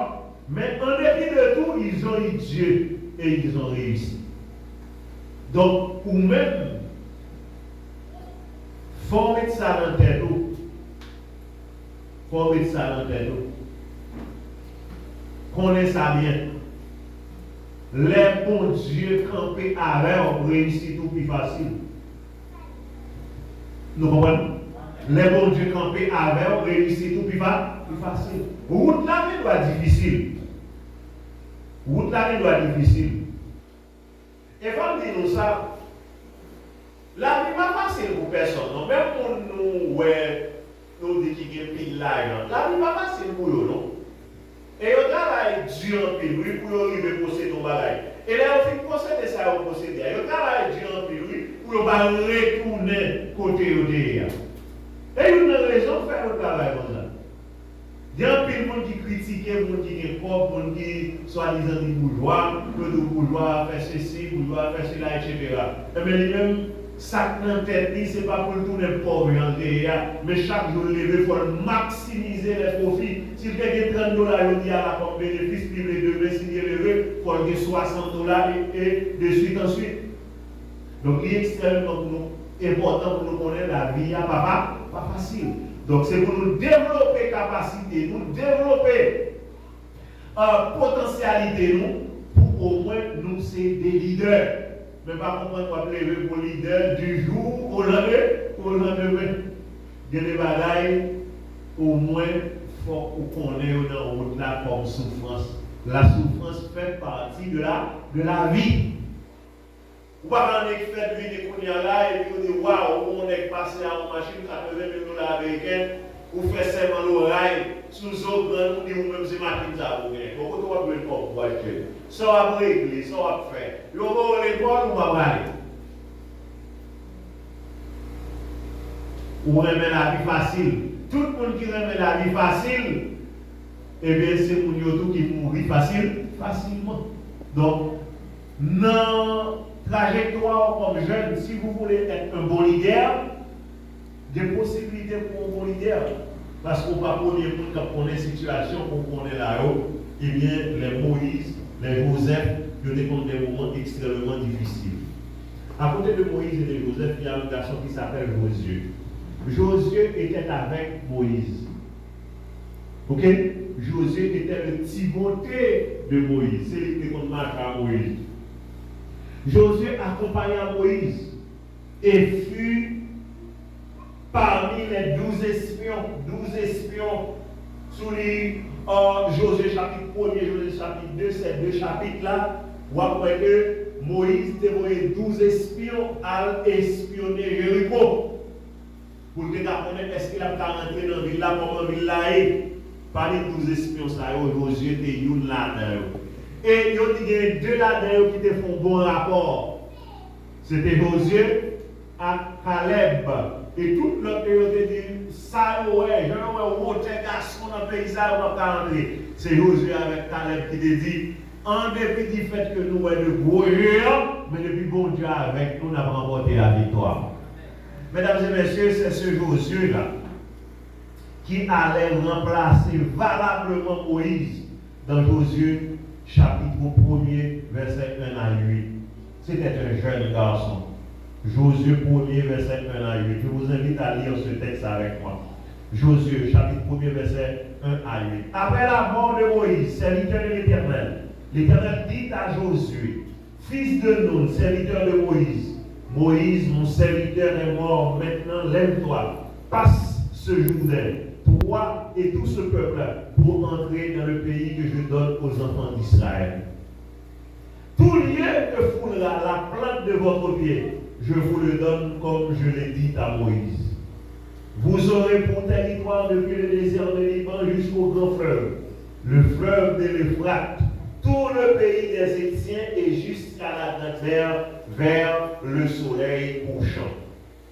Mais en dépit de tout, ils ont eu Dieu et ils ont réussi. Donc, pour même, il faut mettre ça dans la tête. Connaissez ça bien. Les bons dieux campés avec ont réussi tout plus facile. Nous comprenons? Les bons dieux campés avec ont réussi tout plus facile. Route là, doit être difficile. Et femme dit nous ça, la vie pas facile pour personne. Non? Même pour nous, ouais, nous dit qu'il y a pile l'argent. La vie pas facile pour eux, non? Et on travaille dur en pile, oui, pour arriver à posséder ton bagage. Et là, on fait posséder ça, on posséder. On travaille dur en pile, oui, pour retourner côté où Et une raison de faire le travail comme ça. Il y a un peu de monde qui critique, des gens qui sont pauvres, des gens qui soi-disant des bourgeois, que les bourgeois fait ceci, bourgeois fait cela, etc. Mais lui-même, ça dans la tête, ce n'est pas pour le tourner pauvre en réel, mais chaque jour, il faut maximiser les profits. Si vous avez 30 $, il y a comme bénéfice, puis les deux, si il levé, il faut avoir 60 $ et de suite ensuite. Donc, il est extrêmement important pour nous connaître la vie à papa, pas facile. Donc, c'est pour nous développer capacité, nous développer potentialité, nous, pour au moins nous ser des leaders. Mais pas comprendre qu'on va lever pour leader du jour au lendemain. Il y a des bagailles, au moins, il faut qu'on ait dans route là comme souffrance. La souffrance fait partie de la vie. Ou pas qu'on ait fait de vie de là et puis on dit waouh, on est passé à une machine 80 000 $ américaine, ou fait seulement l'oreille, sous eau grande, ou dit ou même c'est machine ça vous gagnez. Pourquoi tu vas brûler pour acheter? Ça va régler, ça va faire. Yo va l'école ou va aller. Ou remet la vie facile. Tout le monde qui remet la vie facile, eh bien c'est pour nous qui mourir facilement. Donc, non. Trajectoire comme jeune, si vous voulez être un bon leader, des possibilités pour un bon leader. Parce qu'on ne peut pas pour les situations qu'on connaît là-haut, eh bien, les Moïse, les Joseph, ils ont des moments extrêmement difficiles. À côté de Moïse et de Joseph, il y a un garçon qui s'appelle Josué. Josué était avec Moïse. Ok? Josué était le Timothée de Moïse. C'est lui qui marche à Moïse. Josué accompagna Moïse et fut parmi les 12 espions sous les Josué chapitre 1er, Josué chapitre 2, ces deux chapitres-là, où après que Moïse dévoyait 12 espions à espionner Jéricho. Pour te connaître est-ce qu'il a rentré dans la ville là, comment la ville là est. Parmi les 12 espions, ça Josué était une là-dedans. Et il y a deux là-dedans qui te font bon rapport. C'était Josué et Caleb. Et tout l'autre te dit, ça ouais, je vois un garçon dans le pays, ça va pas rentrer. C'est Josué avec Caleb qui te dit, en dépit du fait que nous sommes de gros géants, mais depuis bon Dieu avec nous, nous avons remporté la victoire. Mesdames et messieurs, c'est ce Josué-là qui allait remplacer valablement Moïse dans Josué chapitre 1er, verset 1 à 8. C'était un jeune garçon. Josué 1er, verset 1 à 8. Je vous invite à lire ce texte avec moi. Josué, chapitre 1er, verset 1 à 8. Après la mort de Moïse, serviteur de l'Éternel, l'Éternel dit à Josué, fils de Nun, serviteur de Moïse, Moïse, mon serviteur est mort, maintenant lève-toi, passe ce Jourdain, toi et tout ce peuple-là, pour entrer dans le pays que je donne aux enfants d'Israël. Tout lieu que foulera la plante de votre pied, je vous le donne comme je l'ai dit à Moïse. Vous aurez pour territoire depuis le désert de Liban jusqu'au grand fleuve, le fleuve de l'Euphrate, tout le pays des Étiens et jusqu'à la terre vers le soleil couchant.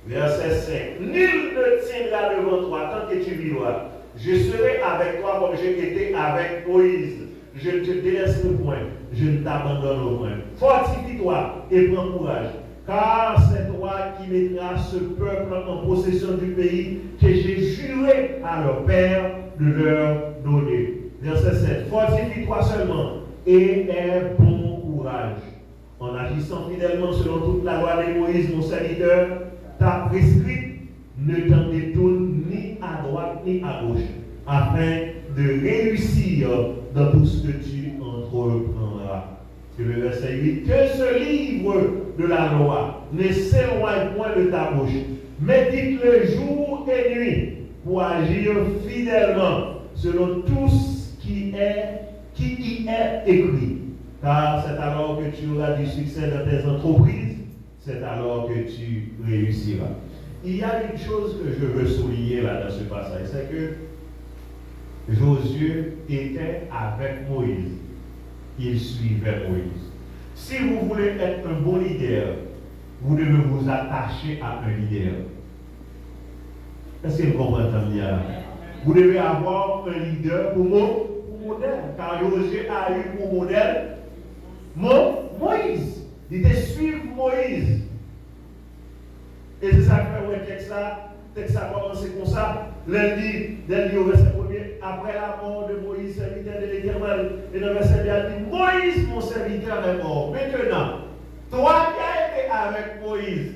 Verset 5. Nul ne tiendra devant toi tant que tu vivras. Je serai avec toi comme j'ai été avec Moïse. Je ne te délaisserai point, je ne t'abandonnerai point. Fortifie-toi et prends courage, car c'est toi qui mettras ce peuple en possession du pays que j'ai juré à leur père de leur donner. Verset 7. Fortifie-toi seulement et aie bon courage. En agissant fidèlement selon toute la loi de Moïse, mon serviteur, ta prescrite ne t'en détourne ni à droite ni à gauche, afin de réussir dans tout ce que tu entreprendras. C'est le verset 8. Que ce livre de la loi ne s'éloigne point de ta bouche, mais dites-le jour et nuit pour agir fidèlement selon tout ce qui y est écrit. Car c'est alors que tu auras du succès dans tes entreprises, c'est alors que tu réussiras. Il y a une chose que je veux souligner là dans ce passage, c'est que Josué était avec Moïse. Il suivait Moïse. Si vous voulez être un bon leader, vous devez vous attacher à un leader. Est-ce que vous comprenez ça? Vous devez avoir un leader pour modèle. Car Josué a eu pour modèle Moïse. Il était suivre Moïse. Et c'est ça que le texte a commencé comme ça. Lundi, au verset 1er, après la mort de Moïse, serviteur de l'Éternel. Et dans le verset 2, il dit, Moïse, mon serviteur, est mort. Maintenant, toi qui as été avec Moïse,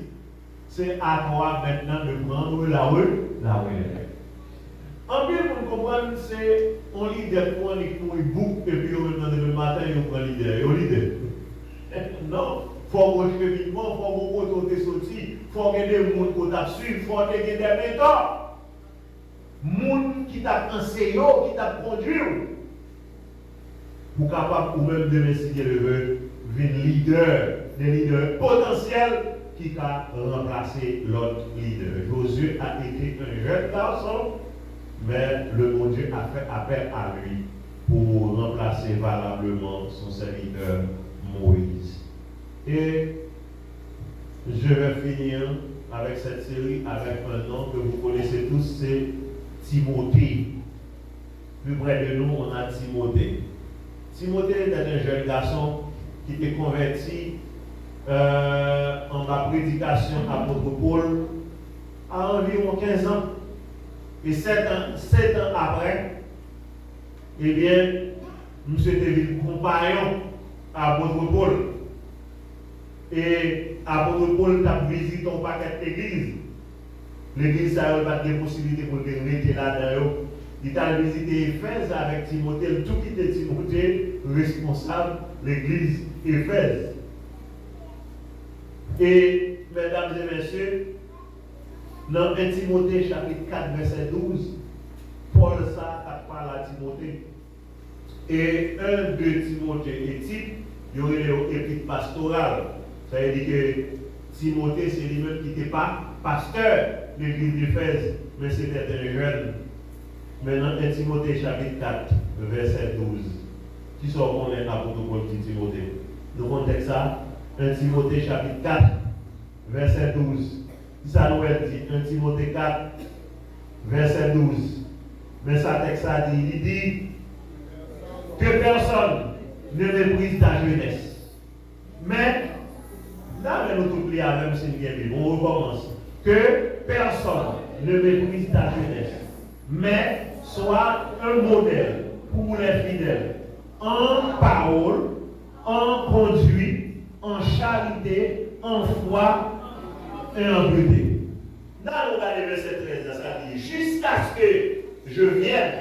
c'est à toi maintenant de prendre la relève. En plus, pour comprendre, c'est on leader pour un bouc et puis le matin, on prend leader. On leader. Non, il faut que je il faut que je sorti, il faut que des gens qui t'a suivi, il faut que des mentors. Moun qui t'a enseigné, qui t'a conduit. Pour capable ou même de décider de leader, des leaders potentiels qui a remplacé l'autre leader. Josué a été un jeune garçon, mais le bon Dieu a fait appel à lui pour remplacer valablement son serviteur Moïse. Et je vais finir avec cette série avec un nom que vous connaissez tous, c'est Timothée. Plus près de nous, on a Timothée. Timothée était un jeune garçon qui était converti en ma prédication à apôtre Paul à environ 15 ans. Et 7 ans après, eh bien, nous étions compagnons à apôtre Paul. Et apôtre Paul a visité un paquet d'églises. L'église n'a pas de possibilité pour rester là-dedans. Il a visité Éphèse avec Timothée, tout qui était Timothée, responsable de l'église Éphèse. Et, mesdames et messieurs, dans 1 Timothée chapitre 4, verset 12, Paul ça parle à Timothée. Et 1 de Timothée est type, il y aurait l'épître pastorale. Ça veut dire que Timothée, c'est lui-même qui n'était pas pasteur de l'église d'Éphèse, mais c'était un jeune. Maintenant, 1 Timothée chapitre 4, verset 12. Qui sont qu'on est apôtre Paul Timothée? Nous contexte ça. 1 Timothée chapitre 4, verset 12. Ça nous dit 1 Timothée 4, verset 12. Mais ça texte a dit, il dit que personne ne méprise ta jeunesse. Mais, là, nous tout oublions même si nous on recommence. Que personne ne méprise ta jeunesse, mais soit un modèle pour les fidèles en parole, en conduite, en charité, en foi et en beauté. Là, nous regardons le verset 13, ça dit jusqu'à ce que je vienne,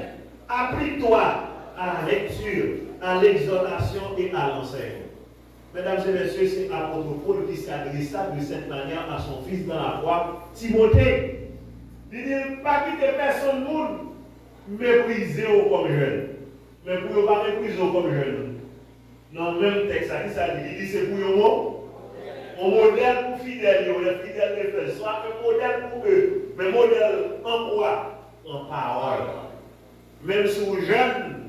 applique-toi à la lecture, à l'exhortation et à l'enseignement. Mesdames et messieurs, c'est l'apôtre Paul qui s'adresse de cette manière à son fils dans la foi, Timothée. Il dit pas quitter personne monde mépriser comme jeune. Mais pour ne pas mépriser comme jeune. Dans le même texte, ça dit c'est pour eux. Un modèle pour fidèles, les fidèles de faire, soit un modèle pour eux, mais modèle en quoi? En parole. Même si vous jeunes,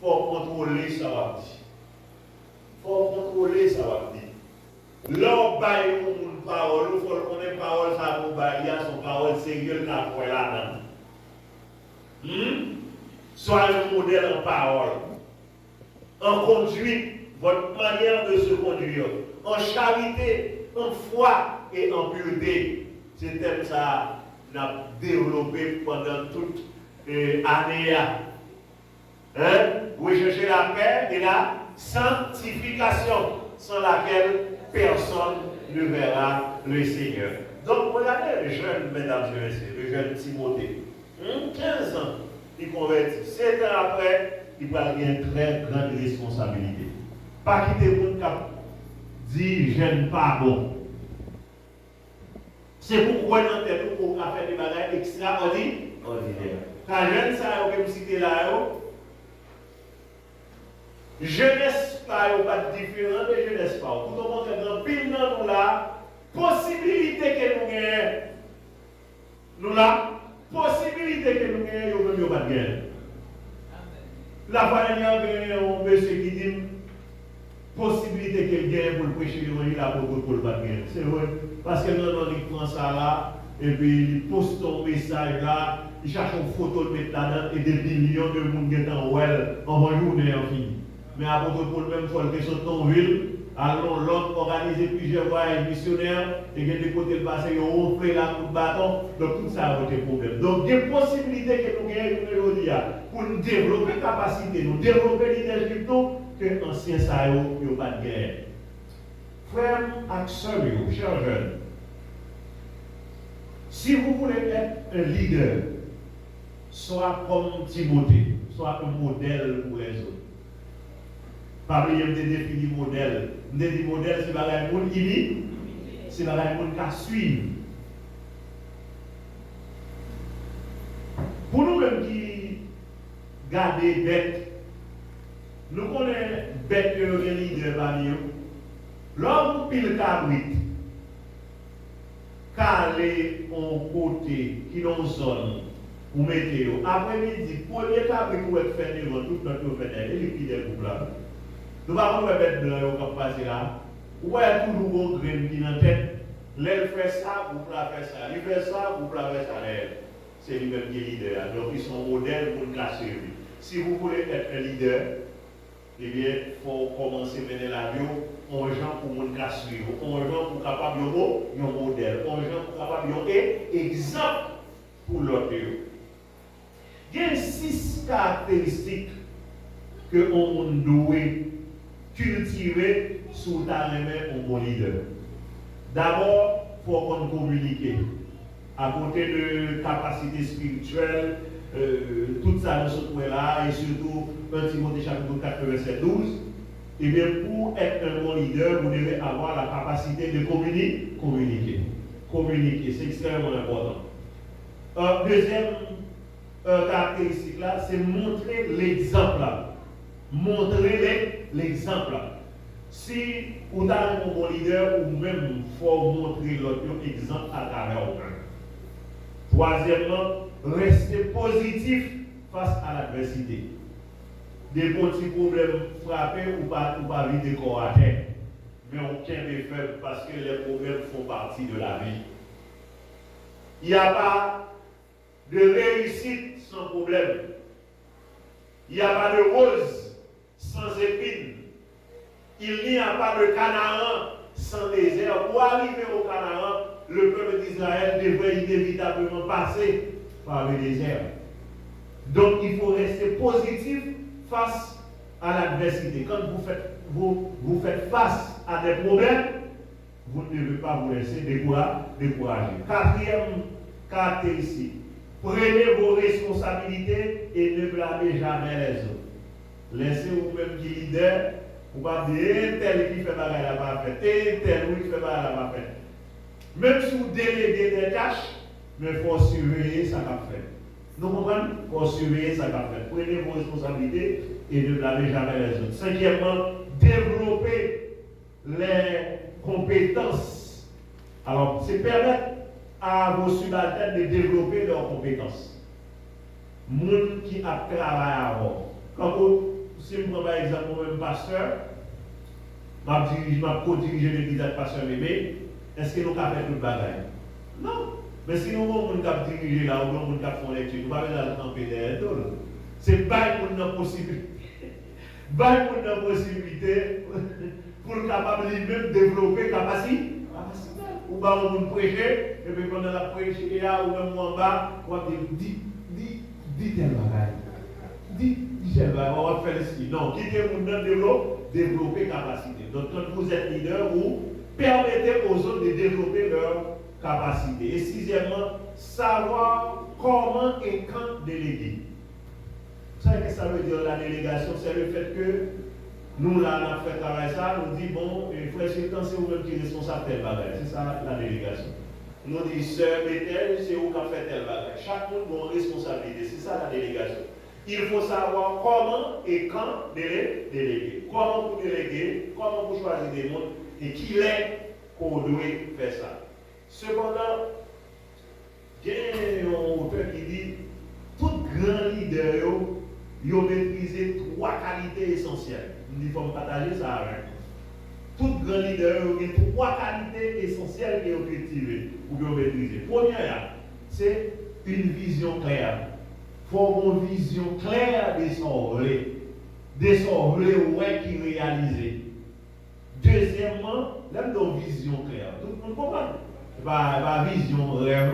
il faut contrôler ça va dire. Il faut contrôler ça va dire. L'homme baille une parole, il faut connaître parole, ça vous baille, son parole sérieuse la foi là-dedans. Soit un modèle en parole, en conduite, votre manière de se conduire, en charité, en foi et en pureté. C'est thème ça qu'on a développé pendant toute l'année. Rechercher la paix et la sanctification, sans laquelle personne ne verra le Seigneur. Donc, regardez le jeune, mesdames et messieurs, le jeune Timothée. 15 ans, il convertit. 7 ans après, il va avoir une très grande responsabilité. Pas quitter le monde qui dit j'aime pas bon. C'est pourquoi dans tête pour faire des bagages extraordinaires. Quand jeune ça, vous pouvez citer là, Jeunesse pas différent de jeunesse pas. Pour nous montrer dans pile dans nous là, possibilité que nous gagnons. Nous là, possibilité que nous gagnons, nous ne pas gagner. La fois dernière, il y a un monsieur qui dit possibilité qu'il gagne pour prêcher l'évangile là pour le pas gagner. C'est vrai. Parce que nous il prend ça là, et puis il poste ton message là, il cherche une photo de mettre là-dedans et des millions de monde qui sont en well en journée en fini. Mais à propos pour le même fois que sur ton ville, allons l'autre organiser plusieurs voyages missionnaires et que des côtés le passé, on offre là pour le bâton, donc tout ça a été problème. Donc il y a des possibilités que nous gagnons aujourd'hui pour nous développer capacité, nous développer leadership que anciens ça n'ont pas de guerre. Frères et sœurs, chers jeunes, si vous voulez être un leader, soit comme Timothée, soit un modèle pour les autres. Pas oublier de définir modèle. Je dis modèle, c'est pas un monde qui vit, c'est pas un monde qui suit. Pour nous-mêmes qui gardons bête, nous connaissons bête que le leader parmi nous. L'homme pile cabrit, calé en côté, qui dans zone, ou mettez après-midi, premier cabrit pour être fait devant tout notre fenêtre, et liquider pour là. Nous ne pouvons pas mettre blanc qui passe là. Vous voyez toujours un grain qui est dans la tête. L'elle fait ça, vous pouvez faire ça. Il fait ça, vous pouvez faire ça. C'est lui-même qui est leader. Donc ils sont modèles pour nous casser. Si vous voulez être un leader, eh bien, il faut commencer à mener l'avion en gens pour nous casser. En gens pour capable de un modèle. En gens pour capable de un exemple pour l'autre. Il y a 6 caractéristiques que on doit cultiver sous ta main un bon leader. D'abord, il faut qu'on communique. À côté de capacité spirituelle, tout ça nous sommes là, et surtout 1 Timothée chapitre 4, verset 12. Et bien, pour être un bon leader, vous devez avoir la capacité de communiquer. Communiquer, c'est extrêmement important. Deuxième caractéristique là, c'est montrer l'exemple. Montrer l'exemple. Si vous avez un bon leader, ou même il faut montrer l'autre exemple à travers vous. Troisièmement, rester positif face à l'adversité. Des petits problèmes frappés ou pas vider corps à terre. Mais aucun n'est faible parce que les problèmes font partie de la vie. Il n'y a pas de réussite sans problème. Il n'y a pas de rose sans épines. Il n'y a pas de Canaan sans désert. Pour arriver au Canaan, le peuple d'Israël devrait inévitablement passer par le désert. Donc il faut rester positif face à l'adversité. Quand vous faites face à des problèmes, vous ne devez pas vous laisser décourager. Quatrième caractéristique, prenez vos responsabilités et ne blâmez jamais les autres. Laissez vous-même qui leader, vous ne pouvez pas dire tel qui fait bagarre la pas fait, et tel qui fait bagarre la pas fait. Même si vous déléguez des tâches, mais il faut surveiller ça qu'a fait. Nous comprenons? Il faut surveiller ça qu'a fait. Prenez vos responsabilités et ne blâmez jamais les autres. Cinquièmement, développez les compétences. Alors, c'est permettre à vos subalternes de développer leurs compétences. Monde qui a travaillé avant. Si je prends par exemple mon pasteur, je co-dirige l'église de pasteur bébé, est-ce que nous avons fait toute bagaille? Non. Mais si nous avons dirigé là, ou nous avons fait lecture, nous ne pouvons pas camper derrière tout. C'est pas une possibilité. Pas une possibilité pour le capable lui-même développer capacité. Ou bien on prêcher, et puis quand on a prêché là, ou même en bas, on va dire, dis tel bagaille. Dis tel bagaille, on va faire ici. Non, quittez vous développer capacité. Donc quand vous êtes leader, vous permettez aux autres de développer leur capacité. Et sixièmement, savoir comment et quand déléguer. Vous savez ce que ça veut dire la délégation? C'est le fait que nous, là, on a fait travail ça, nous dit, bon, frère Sultan, c'est vous-même qui est responsable de tel bagage. C'est ça la délégation. Nous dit, sœur Bethel, c'est vous qui a fait tel bagage. Chaque monde a une responsabilité. C'est ça la délégation. Il faut savoir comment et quand déléguer. Comment vous déléguer, comment vous choisir des mondes et qui est qu'on doit faire ça. Cependant, il y a un auteur qui dit tout grand leader il maîtrise 3 qualités essentielles. Il faut partager ça avec. Tout grand leader il y a 3 qualités essentielles qui sont cultivées ou qui maîtriser. Première, c'est une vision claire. Il faut avoir une vision claire de son relais ouais, qui réalisé. Deuxièmement, l'homme dans une vision claire. Tout le monde comprend? Pas vision réelle.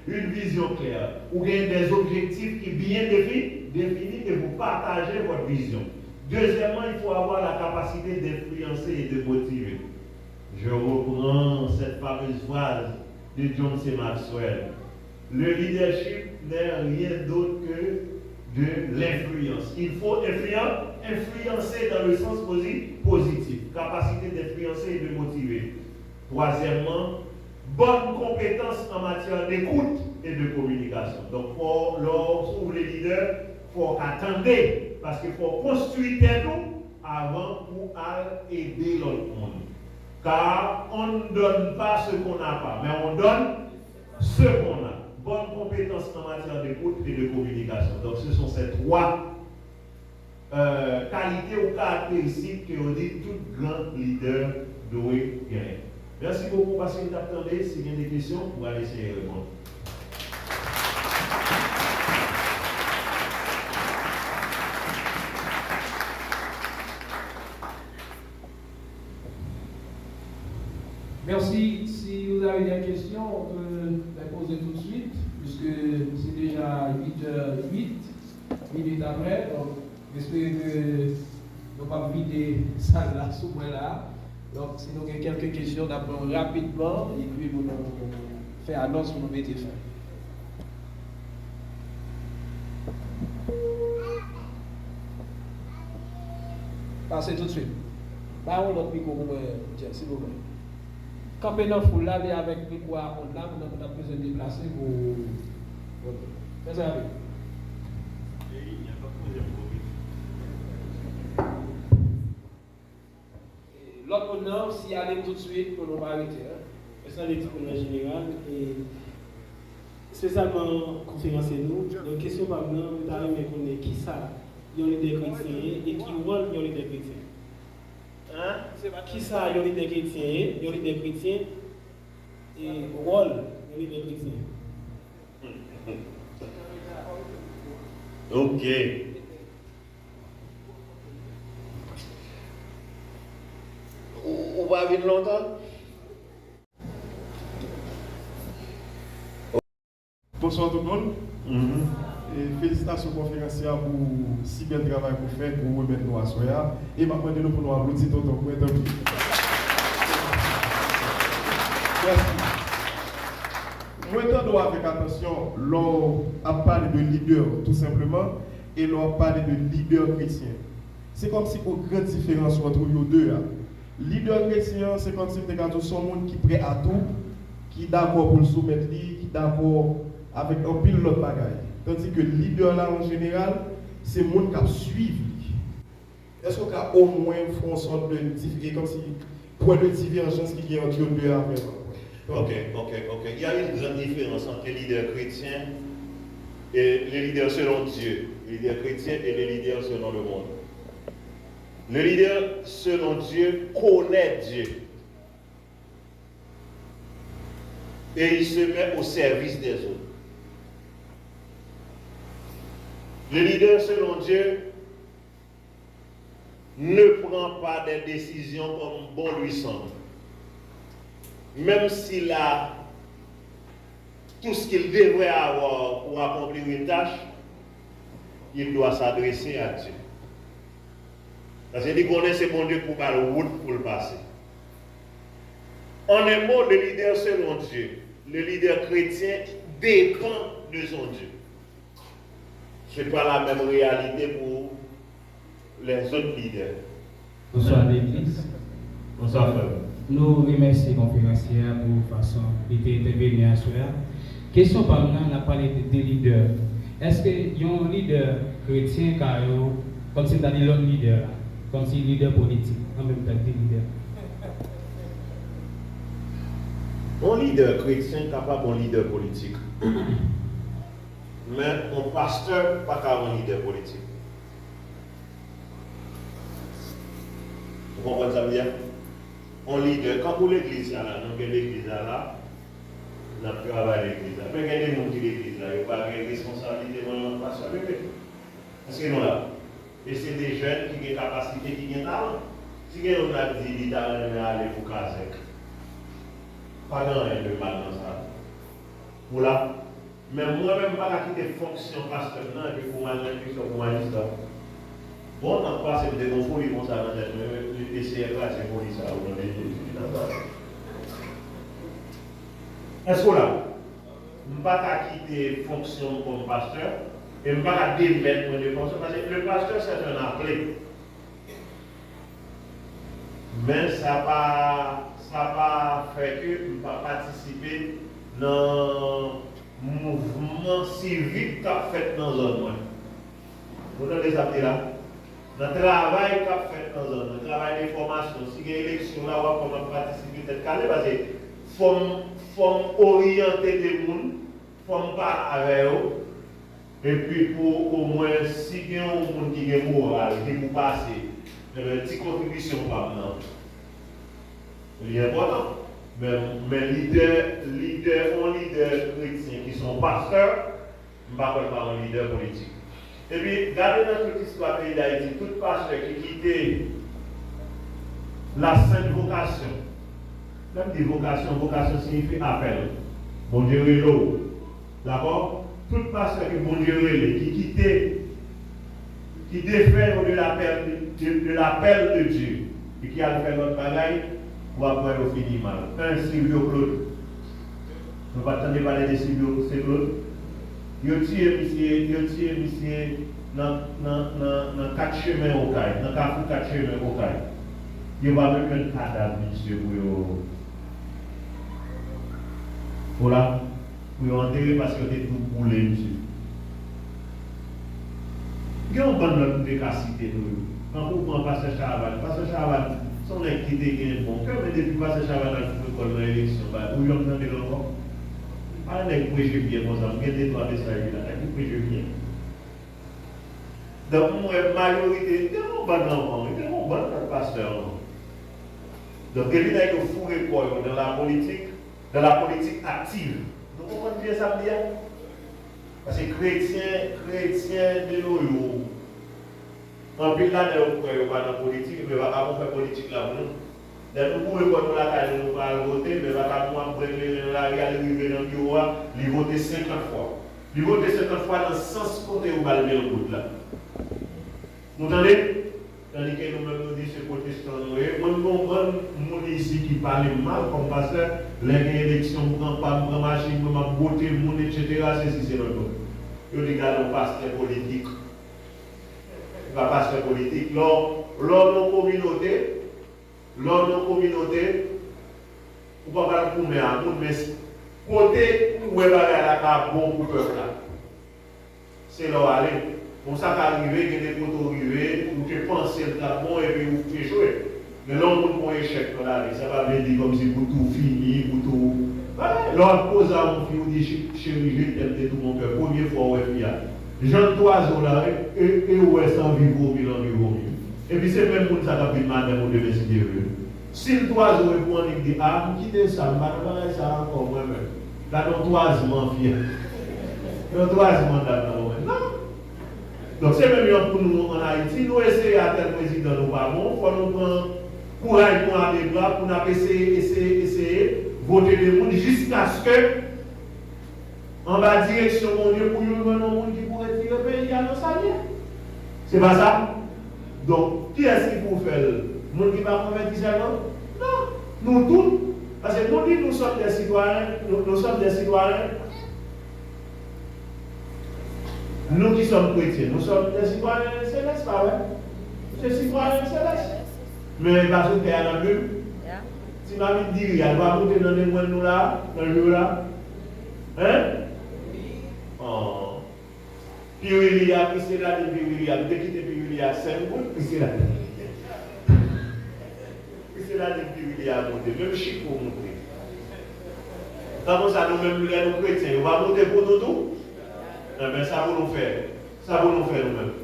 Une vision claire. Vous avez des objectifs qui sont bien définis et vous partagez votre vision. Deuxièmement, il faut avoir la capacité d'influencer et de motiver. Je reprends cette fameuse phrase de John C. Maxwell. Le leadership n'est rien d'autre que de l'influence. Il faut influencer dans le sens positif. Capacité d'influencer et de motiver. Troisièmement, bonne compétence en matière d'écoute et de communication. Donc, lorsque les leaders, il faut attendre, parce qu'il faut construire tout avant pour aider l'autre monde. Car on ne donne pas ce qu'on n'a pas, mais on donne ce qu'on a. Bonne compétence en matière d'écoute et de communication. Donc, ce sont ces 3 qualités ou caractéristiques que on dit tout grand leader doit gagner. Merci beaucoup parce que vous attendez. Si vous avez des questions, vous allez essayer de répondre. Merci. Si vous avez des questions, on peut les poser tout de suite, puisque c'est déjà 8h08 minutes après. Donc, j'espère que nous ne pas vider ça là, sous moi là. Donc, si nous avons quelques questions, d'abord rapidement, et puis nous faire annonce pour nous mettre fin. Passez tout de suite. Bah, on a micro pour s'il vous plaît. Quand on foule là, avec le micro à on là, on a besoin de déplacer pour. Faites ça avec. L'autre nom, si allez tout de suite, pour nous arrêter. Ça, l'équipe en général, et spécialement conférence nous. Donc, question par exemple, nous allons connaître qui ça, il y a des chrétiens et qui rôle il y a des chrétiens. Hein? Qui ça, il y a des chrétiens, il y a des chrétiens et rôle il y a des chrétiens. Ok. On va vivre longtemps? Bonsoir tout le monde. Et félicitations conférencières pour si bel travail que vous faites pour remettre nous à Soya. Et ma demande nous pour nous applaudir tout le temps. Merci. Moi, je dois avec attention, l'on a parlé de leader tout simplement et l'on a parlé de leader chrétien. C'est comme si il y a une grande différence entre les deux. Leader chrétien, c'est comme si tu son monde qui est prêt à tout, qui est d'accord pour le soumettre, qui est d'accord avec un pile l'autre bagaille. Tandis que le leader là en général, c'est le monde qui a suivi. Est-ce qu'on a au moins fait une sorte de comme si point de divergence qui est entre les deux après? Ok. Il y a une grande différence entre les leaders chrétiens et les leaders selon Dieu. Les leaders chrétiens et les leaders selon le monde. Le leader selon Dieu connaît Dieu. Et il se met au service des autres. Le leader selon Dieu ne prend pas des décisions comme bon lui semble. Même s'il a tout ce qu'il devrait avoir pour accomplir une tâche, il doit s'adresser à Dieu. Parce qu'il connaît ce bon Dieu pour faire la route pour le passer. En un mot, le leader selon Dieu, le leader chrétien dépend de son Dieu. Ce n'est pas la même réalité pour les autres leaders. Bonsoir l'église. Bonsoir frère. Nous remercions les conférenciers pour façon d'intervenir à ce soir. Question par là, on a parlé des leaders. Est-ce qu'il y a un leader leader chrétien, comme si tu as dit l'autre leader, là. Comme si leader politique, en même temps que leader. Un leader chrétien capable un leader politique. Mais un pasteur pas capable un leader politique. Vous comprenez ça bien? Un leader, quand vous l'église là, nous avons l'église là, nous avons travaillé l'église là. Mais il y a des gens qui l'église là, il n'y a pas de responsabilité dans le pasteur. Parce que nous là, et c'est des jeunes qui ont des capacités, qui ont des talents. Si on a dit qu'ils allaient aller pour Kazek, pas grand de mal dans ça. Voilà. Mais moi-même, je ne vais pas quitter fonction pasteur et puis pour pour magistrat. Bon, on pas c'est des enfants, ils vont s'arrêter. Le TCFA, c'est pour ça. Est-ce que là, je ne vais pas quitter fonction comme pasteur et je ne vais pas démettre mon fonction parce que le pasteur, c'est un appelé. Mais ça n'a pas fait que je ne vais pas participer dans le mouvement civique qui a fait dans la zone. Vous entendez ça là? Dans le travail qui a fait dans la zone, le travail d'information, si il y a une élection là, on va participer peut-être calé parce que faut orienter des gens, faut parler avec eux. Et puis pour au moins si il y a un monde qui est moral, qui vous passer, une petite contribution par maintenant. C'est important. Mais leader chrétien qui sont pasteurs, je ne parle pas un leader politique. Et puis, regardez dans toute l'histoire du pays d'Haïti, tout pasteur qui quittait la sainte vocation. Même des vocations, vocation signifie appel. Bon Dieu est là. D'accord? Tout pasteur qui bon Dieu est qui quittait, qui défait de l'appel de Dieu et qui a fait notre bagaille, ou après on finit mal. Un Silvio Claude. Nous ne pas attendre parler de Silvio, c'est Claude. Il a tué monsieur dans 4 chemins au caille, dans 4 chemins au caille. Il va même un cadavre, monsieur, pour voilà, pour enterrer parce que c'est tout brûlé, monsieur. Il y a une bonne efficacité. Quand vous prenez Pasteur Chaval, son activité est bon cœur, mais depuis Pasteur Chaval a fait une élection, vous y entendez encore? Pas un préjugé bien comme ça, vous avez trois messages là, un préjugé bien. Donc, la majorité, il y a un bon enfant, il y a un bon pasteur. Donc, il y a un fou école dans la politique active. Vous comprenez bien ça me dire? Parce que chrétien de nous, en plus là, nous ne pas dans la politique, mais nous ne pouvons pas faire politique là. Nous pouvons pas voter, mais nous ne pouvons pas prendre la réalité dans le bureau, il voter 50 fois. Il voter 50 fois dans le sens côté où il le bout là. Vous entendez? Tandis que nous-mêmes nous disons que protestants, nous comprends ici qui parle mal comme pasteur, les élections, pour prendre machine, pour voter le monde, etc. C'est notre nom. Nous regardons pasteur politique. Pas pasteur politique. Lors nos communautés, on ne va pas pour mais côté où est la bon pour le peuple là. C'est là où aller. Comme ça qu'arriver, il y a des poteaux arrivés, ou tu penses que c'est bon et puis vous échouez. Mais là, on peut échec dans la vie. Ça va dire comme si pour tout fini, pour tout. Là, on pose à mon fille, on dit chérie, je t'aime de tout mon cœur. Première fois, ouais, puis Jean Toiseau là, et où est-ce qu'on vit au milieu, et puis c'est même pour ça que madame, on devait se dire. Si le toiseau est pour on dit, ah, quittez ça, je ne vais pas ça encore moi-même. Là, on toisement fier. On toisement d'abord. Non. Donc c'est même pour nous en Haïti, nous essayons à tel président, nous pas bon, il faut nous prendre courage pour aller bras, pour nous essayer voter les gens jusqu'à ce que, en bas direction, mon Dieu, pour nous, un monde qui pourrait tirer le pays à nos salaires. C'est pas ça? Donc, qui est-ce qui peut faire? Le monde qui va convertir ça, non? Non, nous tous. Parce que nous disons, nous sommes des citoyens, nous sommes des citoyens. Nous qui sommes chrétiens, nous sommes des citoyens célestes, pas vrai? Des citoyens célestes. Mais parce que tu es à la Bible, si ma vie dit, elle va monter dans les moines nous là, dans le jour là. Hein? Oh. Pirulia, qui c'est là de Pirulia, de quitter Pirulia 5 jours, qui c'est là. Qui c'est là de Pirulia à monter, même Chico monter. Quand ça nous-mêmes, nous chrétiens, on va monter pour nous tout. Eh bien, ça va nous faire. Ça va nous faire nous-mêmes.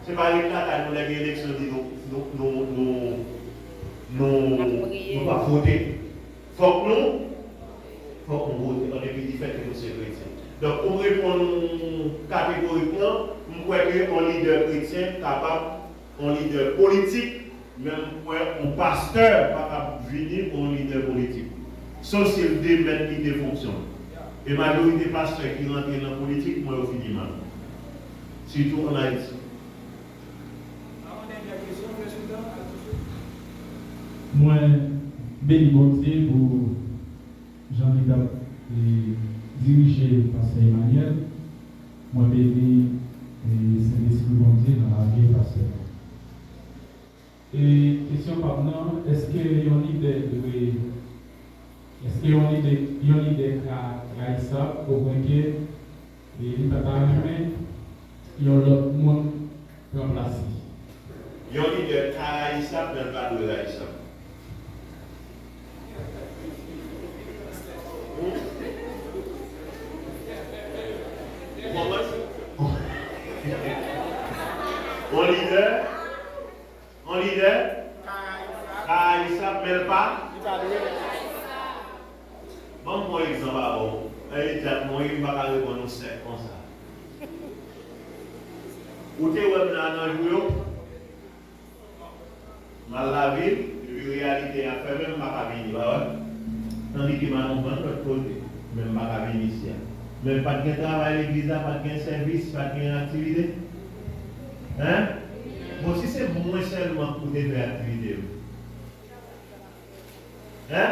Ce n'est pas une carte à nous, les élections, nous pas voter. Il faut que nous vote. On est plus différent que nous, c'est chrétiens. Donc, pour répondre catégoriquement, je crois qu'un leader chrétien capable, un leader politique, même un pasteur capable de venir pour un leader politique. Sauf s'il démet qui fonctionne. Et la majorité des pasteurs qui rentrent dans la politique, moi, je finis mal. Surtout en Haïti. Moi, béni bon Dieu pour Jean-Luc diriger Pasteur Emmanuel. Moi, béni Saint-Esprit bon Dieu dans la vie pasteur. Et question maintenant, est-ce que yon leader a ça au point que il n'a pas arrivé, il y a l'autre monde remplacé. Yon leader a ça, mais pas de la ça. Un leader, il s'appelle pas. Bon, pour exemple, il va pas répondre comme ça. Où tu es dans le jour, mal la ville, la réalité a fait même ma cabine. Tandis que ma non pas l'autre côté, même ma cabine ici. Même pas de travail à l'église, pas de service, pas d'activité. Hein? Bon, si c'est moins seulement pour des activités. Hein?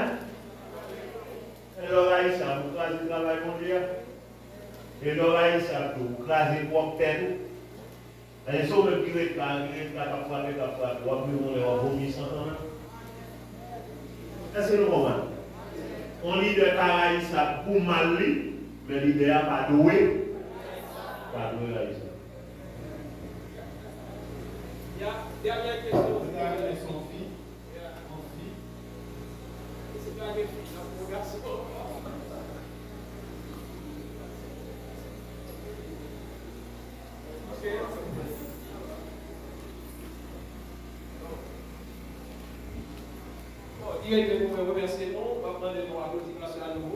Et l'oreille, ça vous crase le travail mondial. Et l'oreille, ça vous crase le cocktail. Et ça, même qui réclame, parfois, on va vomir sans temps. Est-ce que nous comprenons? On leader travail, ça pour mal, mais l'idée n'a pas doué. Pas doué là, ici. Dernière question, son fille. C'est pas avec mon garçon. Ok. Bon, directement, vous remercier nous. On va prendre nos applaudissements à nouveau.